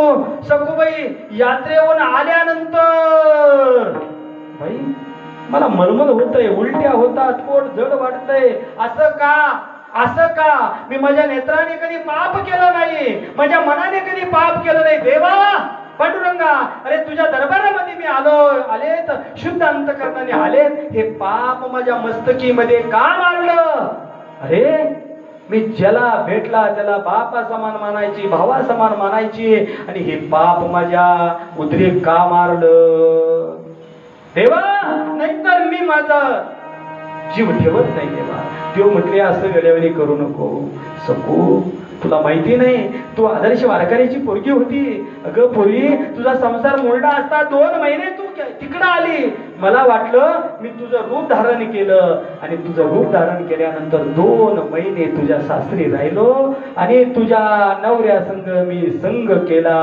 सखूबाई यात्रेहून आल्यानंतर बाई मला मळमळ होतंय, उलट्या होतात, पोट जड वाटतंय. असं का? मी माझ्या नेत्राने कधी पाप केलं नाही, माझ्या मनाने कधी पाप केलं नाही. देवा पांडुरंगा, अरे तुझ्या दरबारामध्ये मी आलेत, शुद्ध अंतकरणाने आलेत. हे पाप माझ्या मस्तकीमध्ये का मारलं? अरे मी ज्याला भेटला त्याला बापा समान मानायची, भावा समान मानायची, आणि हे पाप माझ्या उद्रेक का मारलं देवा? नाहीतर मी माझा जीव ठेवत नाही देवा. देव म्हटले असं गड्यावणी करू नको सखू, तुला माहिती नाही तू आदर्श वारकऱ्याची पोरगी होती. अगं पोरी, तुझा संसार मोडला असता 2 महिने तू तिकडं आली. मला वाटलं मी तुझं रूप धारण केलं, आणि तुझं रूप धारण केल्यानंतर 2 महिने तुझ्या सासरी राहिलो, आणि तुझ्या नवऱ्या संग मी संग केला.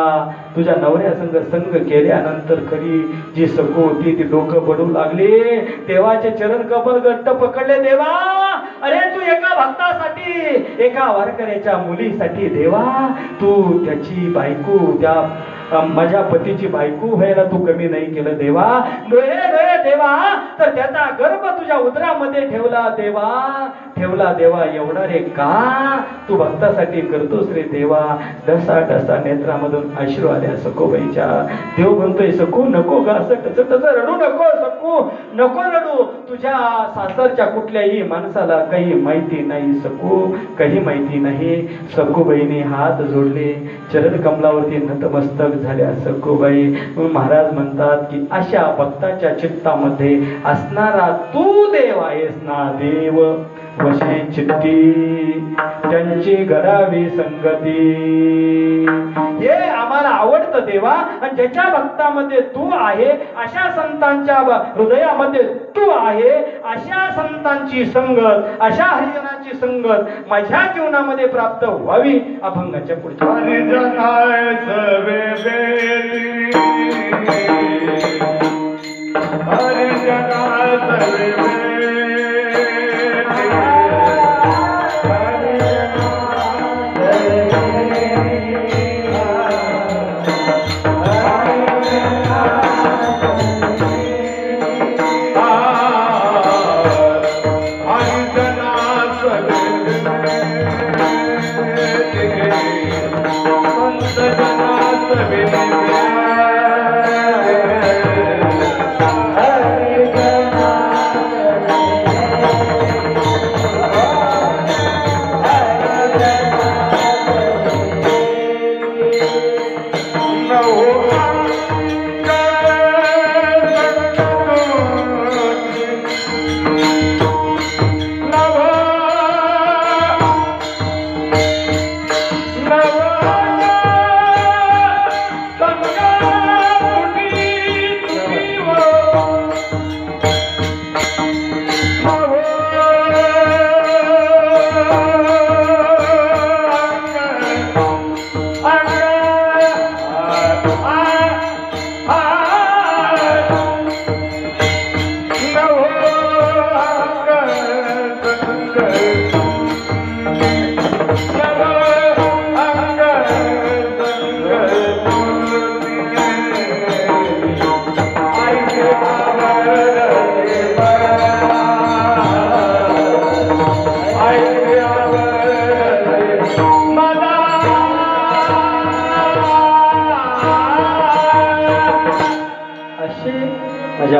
तुझ्या नवऱ्या संग संग केल्यानंतर खरी जी सखू होती ती डोकं पडू लागली. देवाचे चरण कमल गट्ट पकडले. देवा, अरे तू एका भक्तासाठी, एका वारकऱ्याच्या मुलीसाठी देवा, तू त्याची बायको, त्या माझ्या पतीची बायको व्हायला तू कमी नाही केलं देवा. नव्हे देवा, तर त्याचा गर्भ तुझ्या उदरामध्ये ठेवला देवा. एवढा रे का तू भक्तासाठी करतोस रे देवा? ढसा नेत्रामधून अश्रू आल्या सखूबाईच्या. देव म्हणतोय सखू नको ग, असं रडू नको सखू, नको रडू. तुझ्या सासरच्या कुठल्याही माणसाला काही माहिती नाही सखू, काही माहिती नाही. सखूबाईने हात जोडले, चरण कमलावरती नतमस्तक झाल्या सखूबाई. महाराज म्हणतात की अशा भक्ताच्या चित्तामध्ये असणारा तू देव आहेस ना. देव वशी चित्ती त्यांची घडावी संगती, हे आम्हाला आवडतं देवा. आणि ज्याच्या भक्तामध्ये तू आहे, अशा संतांच्या हृदयामध्ये तू आहे, अशा संतांची संगत, अशा हरिजनांची संगत माझ्या जीवनामध्ये प्राप्त व्हावी. अभंगाच्या पुढच्या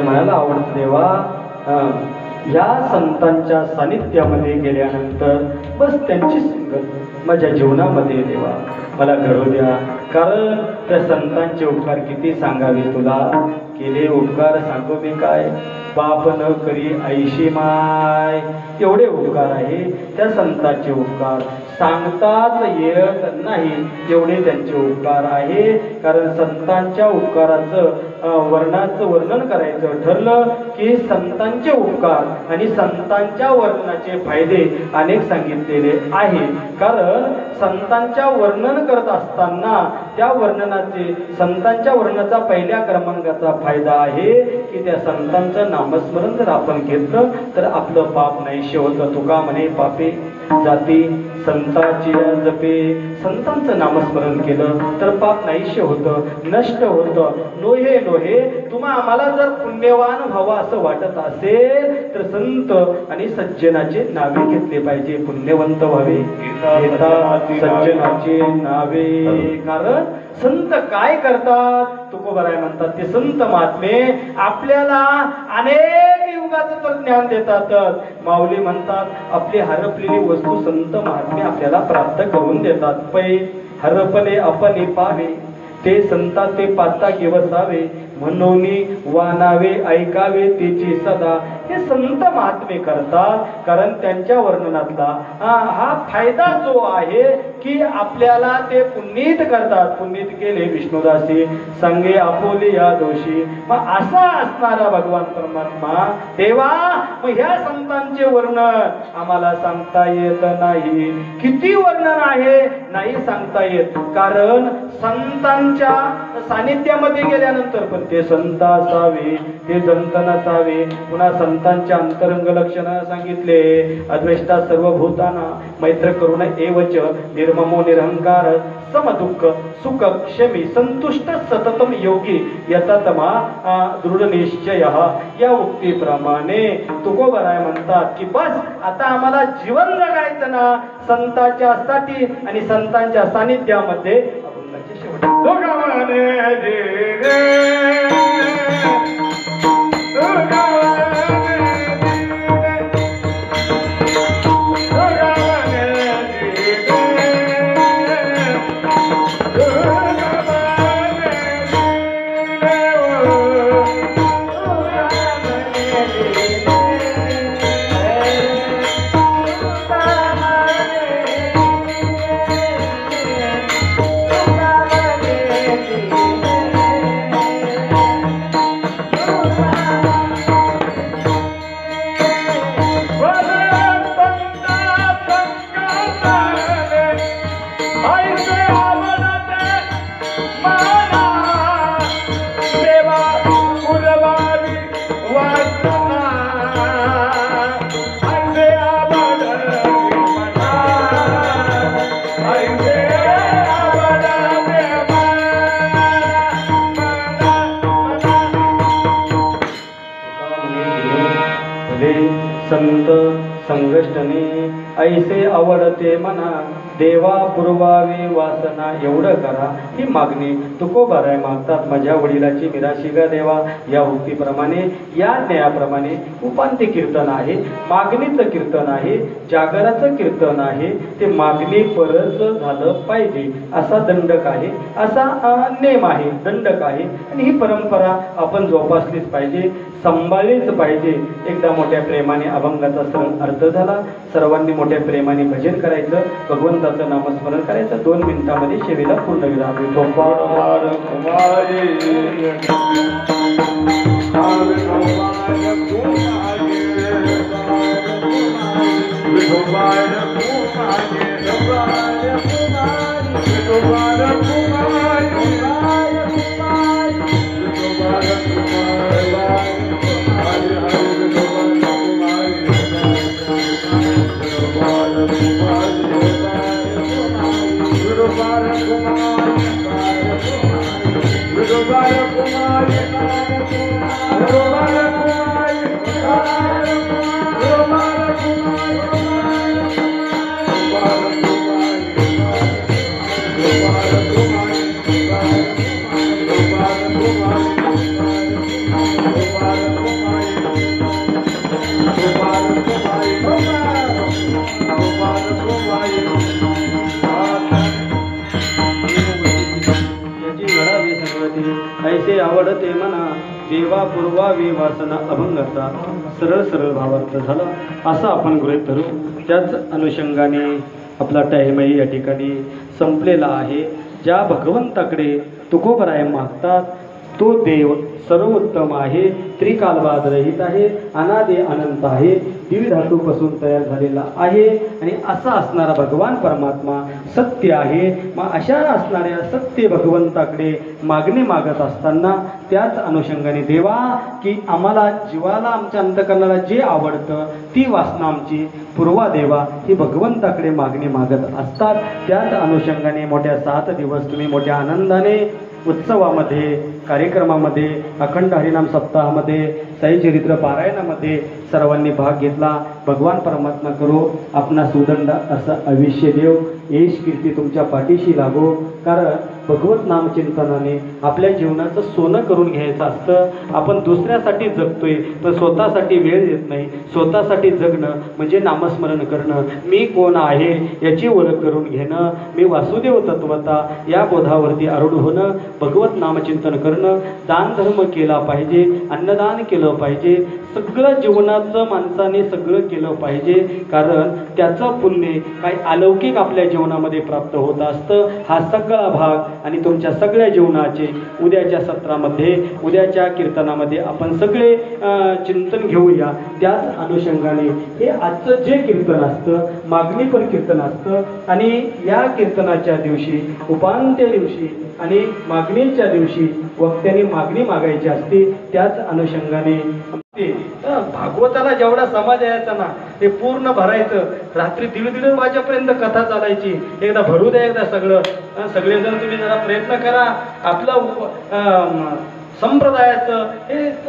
माझ्या मनाला आवडतं देवा. या संतांच्या सानिध्यामध्ये गेल्यानंतर बस त्यांची संगत माझ्या जीवनामध्ये देवा मला घडू द्या. कारण त्या संतांचे उपकार किती सांगावे तुला. केले उपकार सांगू मी काय. पाप न करी ऐशी माय. एवढे उपकार आहे त्या संतांचे उपकार सांगताच येत नाही एवढे त्यांचे उपकार आहे. कारण संतांच्या उपकाराचं वर्णाचं वर्णन करायचं ठरलं की संतांचे उपकार आणि संतांच्या वर्णनाचे फायदे अनेक सांगितलेले आहे. कारण संतांच्या वर्णन करत असताना त्या वर्णनाचे संतांच्या वर्णनाचा पहिल्या क्रमांकाचा फायदा आहे की त्या संतांचं नामस्मरण जर आपण घेतलं तर आपलं पाप नाहीशे होतं. तुका म्हणे पापे जाती संताची जपे. संतांचं नामस्मरण केलं तर पाप नाहीशे होतं नष्ट होतं. नोहे नोहे तुम्हा आम्हाला जर पुण्यवान व्हावं असं वाटत असेल तर संत आणि सज्जनाचे नावे घेतले पाहिजे. पुण्यवंत व्हावे घेता सज्जनाचे नावे. कारण संत काय करतात तुकोबाराय म्हणतात ते संत महात्मे आपल्याला अनेक युगाचं तर ज्ञान देतात. माऊली म्हणतात आपली हरपलेली वस्तू संत महात्मे आपल्याला प्राप्त करून देतात. पै हरपले अपने पावे ते संता ते पाता गिवसावे म्हणून वानावे ऐकावे तेची सदा. हे संत महात्मे करतात कारण त्यांच्या वर्णनातला हा फायदा जो आहे की आपल्याला ते पुनीत करतात. पुनीत केले विष्णुदासी संगे आपोले या दोषी. मग असा असणारा भगवान परमात्मा तेव्हा मग ह्या संतांचे वर्णन आम्हाला सांगता येत नाही. किती वर्णन आहे नाही सांगता येत. कारण संतांच्या सानिध्यामध्ये गेल्यानंतर पण ते संत असावे ते जंत नसावे. पुन्हा संतांच्या अंतरंग लक्षण सांगितले. अद्वेष्टा सर्वभूताना मैत्र करुण एवच निर्ममो निरहंकार समदुःख सुख क्षमी संतुष्ट सततम योगी यततमा दृढ निश्चय. या उक्तीप्रमाणे तुकोबाराय म्हणतात की बस आता आम्हाला जीवन जगायचं ना संतांच्या साठी आणि संतांच्या सानिध्यामध्ये अभंगाचे शेवट. संत संगष्टने ऐसे आवडते मना देवा पुरवावी वासना. एवढं करा ही मागणी तुकोबाराय मागतात. माझ्या वडिलाची मिराशी गा देवा. या उक्तीप्रमाणे या न्यायाप्रमाणे उपांत्य कीर्तन आहे मागणीचं कीर्तन आहे जागराचं कीर्तन आहे. ते मागणी परच झालं पाहिजे असा दंडक आहे असा नेम आहे दंडक आहे. आणि ही परंपरा आपण जोपासलीच पाहिजे सांभाळलीच पाहिजे. एकदा मोठ्या प्रेमाने अभंगाचा सरळ अर्थ झाला. सर्वांनी मोठ्या प्रेमाने भजन करायचं भगवंताचं नामस्मरण करायचं. 2 मिनिटांमध्ये सेवेला पूर्ण विराम. Bye. ऐसे आवडते मना देवा पूर्वावी वासना अभंगाचा सरळ सरळ भावार्थ झाला असं आपण गृहीत धरू. त्याच अनुषंगाने आपला टाईमही या ठिकाणी संपलेला आहे. ज्या भगवंताकडे तुकोबराय मागतात तो देव सर्वोत्तम आहे, त्रिकालवाद रहित आहे, अनादि अनंत आहे, द्विधातूपासून तयार झालेला आहे आणि असा असणारा भगवान परमात्मा सत्य आहे. मग अशा असणाऱ्या सत्य भगवंताकडे मागणी मागत असताना त्याच अनुषंगाने देवा की आम्हाला जीवाला आमच्या अंतकरणाला जे आवडतं ती वासना आमची पूर्वा देवा ही भगवंताकडे मागणी मागत असतात. त्याच अनुषंगाने मोठ्या 7 दिवस तुम्ही मोठ्या आनंदाने उत्सवामध्ये, कार्यक्रमामध्ये, अखंड हरिनाम सप्ताहामध्ये, साईचरित्र पारायणामध्ये सर्वांनी भाग घेतला. भगवान परमात्मा करो आपणा सुदंड असं आयुष्य देव, यश कीर्ती तुमच्या पाठीशी लागो. कारण भगवत नामचिंतनाने आपल्या जीवनाचं सोनं करून घ्यायचं असतं. आपण दुसऱ्यासाठी जगतोय पण स्वतःसाठी वेळ देत नाही. स्वतःसाठी जगणं म्हणजे नामस्मरण करणं, मी कोण आहे याची ओळख करून घेणं, मी वासुदेव तत्वता या बोधावरती आरूढ होणं, भगवत नामचिंतन करणं, दान धर्म केला पाहिजे, अन्नदान केलं पाहिजे, सगळं जीवनाचं माणसाने सगळं केलं पाहिजे. कारण त्याचं पुण्य काही अलौकिक आपल्या जीवनामध्ये प्राप्त होत असतं. हा सगळा भाग आणि तुमच्या सगळ्या जीवनाचे उद्याच्या सत्रामध्ये, उद्याच्या कीर्तनामध्ये आपण सगळे चिंतन घेऊया. त्याच अनुषंगाने हे आजचं जे कीर्तन असतं मागणीपर कीर्तन असतं आणि या कीर्तनाच्या दिवशी, उपांत्य दिवशी आणि मागणीच्या दिवशी वक्त्यांनी मागणी मागायची असते. त्याच अनुषंगाने भागवताला जेवढा समाज यायचा ना ते पूर्ण भरायचं. रात्री 1:30 वाजेपर्यंत कथा चालायची. एकदा भरू द्या, एकदा सगळेजण तुम्ही जरा प्रयत्न करा. आपलं संप्रदायाचं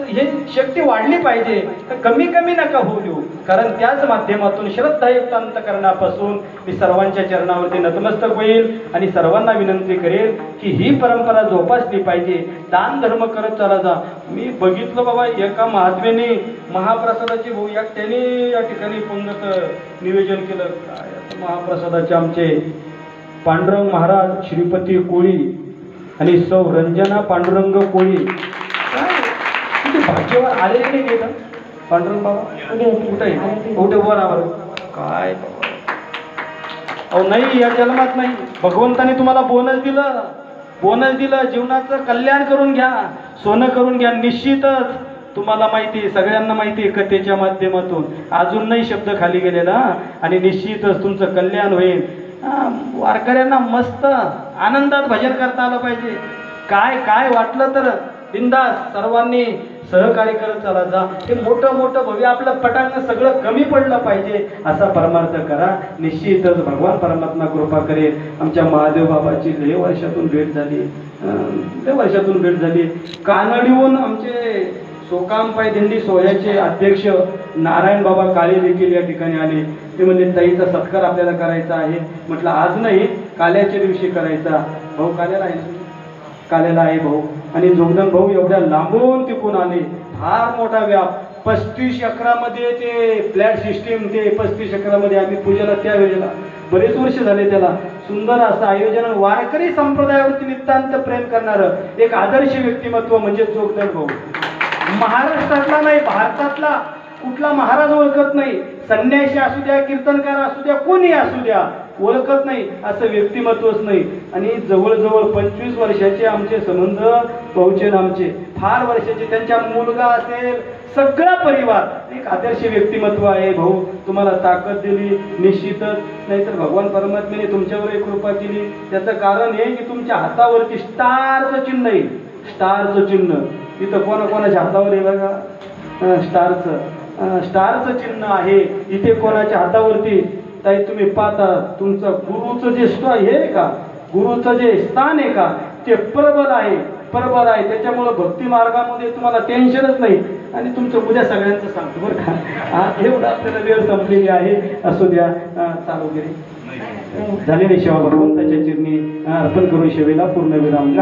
हे शक्ती वाढली पाहिजे. कमी नका होऊ देऊ. कारण त्याच माध्यमातून श्रद्धायुक्त अंतकरणापासून मी सर्वांच्या चरणावरती नतमस्तक होईल आणि सर्वांना विनंती करेल की ही परंपरा जोपासली पाहिजे. दान धर्म करत चला जा. मी बघितलं बाबा एका महात्म्याने महाप्रसादाची भाऊ त्याने या ठिकाणी पंगत नियोजन केलं. काय महाप्रसादाचे आमचे पांडुरंग महाराज श्रीपती कोळी आणि सौ रंजना पांडुरंग कोळी काय भाग्यवर आले नाही गेलं. पांडुरंग बाबा कुठे बराबर काय अहो नाही, या जन्मात नाही. भगवंताने तुम्हाला बोनस दिलं. जीवनाचं कल्याण करून घ्या, सोनं करून घ्या. निश्चितच तुम्हाला माहिती, सगळ्यांना माहिती आहे कथेच्या माध्यमातून अजून नाही शब्द खाली गेलेला आणि निश्चितच तुमचं कल्याण होईल. वारकऱ्यांना मस्त आनंदात भजन करता आलं पाहिजे. काय वाटलं तर बिंदास सर्वांनी सहकार्य करत चला जा. हे मोठं भव्य आपलं पटांगण सगळं कमी पडलं पाहिजे असा परमार्थ करा. निश्चितच भगवान परमात्मा कृपा करेल. आमच्या महादेव बाबाची लय वर्षातून भेट झाली. कानडीहून आमचे सोकाम पाय दिंडी सोहळ्याचे अध्यक्ष नारायण बाबा काळे देखील या ठिकाणी आले. ते म्हणजे ताईचा सत्कार आपल्याला करायचा आहे. म्हटलं आज नाही, काल्याच्या दिवशी करायचा. भाऊ काल्याला आहे भाऊ आणि जोगदन भाऊ एवढ्या लांबून तिकून आले. फार मोठा व्याप. 35 एकरामध्ये ते फ्लॅट सिस्टीम, ते 35 एकरामध्ये आम्ही पूजेला त्यावेळेला बरेच वर्ष झाले. त्याला सुंदर असं आयोजन. वारकरी संप्रदायावरती नितांत प्रेम करणारं एक आदर्श व्यक्तिमत्व म्हणजे जोगदन भाऊ. महाराष्ट्रातला नाही, भारतातला कुठला महाराज ओळखत नाही. संन्यासी असू द्या, कीर्तनकार असू द्या, कोणी असू द्या, ओळखत नाही असं व्यक्तिमत्वच नाही. आणि जवळजवळ 25 वर्षाचे आमचे संबंध भाऊचे आमचे, फार वर्षाचे. त्यांच्या मुलगा असेल, सगळा परिवार एक आदर्श व्यक्तिमत्व आहे. भाऊ तुम्हाला ताकद दिली निश्चितच. नाहीतर भगवान परमात्म्याने तुमच्यावर एक कृपा केली. त्याचं कारण हे की तुमच्या हातावरती स्टारचं चिन्ह आहे. स्टारचं चिन्ह इथं कोणाच्या हातावर आहे बघा. स्टारचं चिन्ह आहे इथे कोणाच्या हातावरती. ताई तुम्ही पाहता तुमचं गुरुचं जे हे आहे का, गुरुचं जे स्थान आहे का ते प्रबल आहे. त्याच्यामुळं भक्ती मार्गामध्ये तुम्हाला टेन्शनच नाही. आणि तुमचं उद्या सगळ्यांचं सांगतो बरं का. एवढं आपल्याला वेळ संपलेली आहे. असू द्या, चालू वगैरे झालेली सेवा भगवंताच्या चिरणी अर्पण करून सेवेला पूर्ण विराम.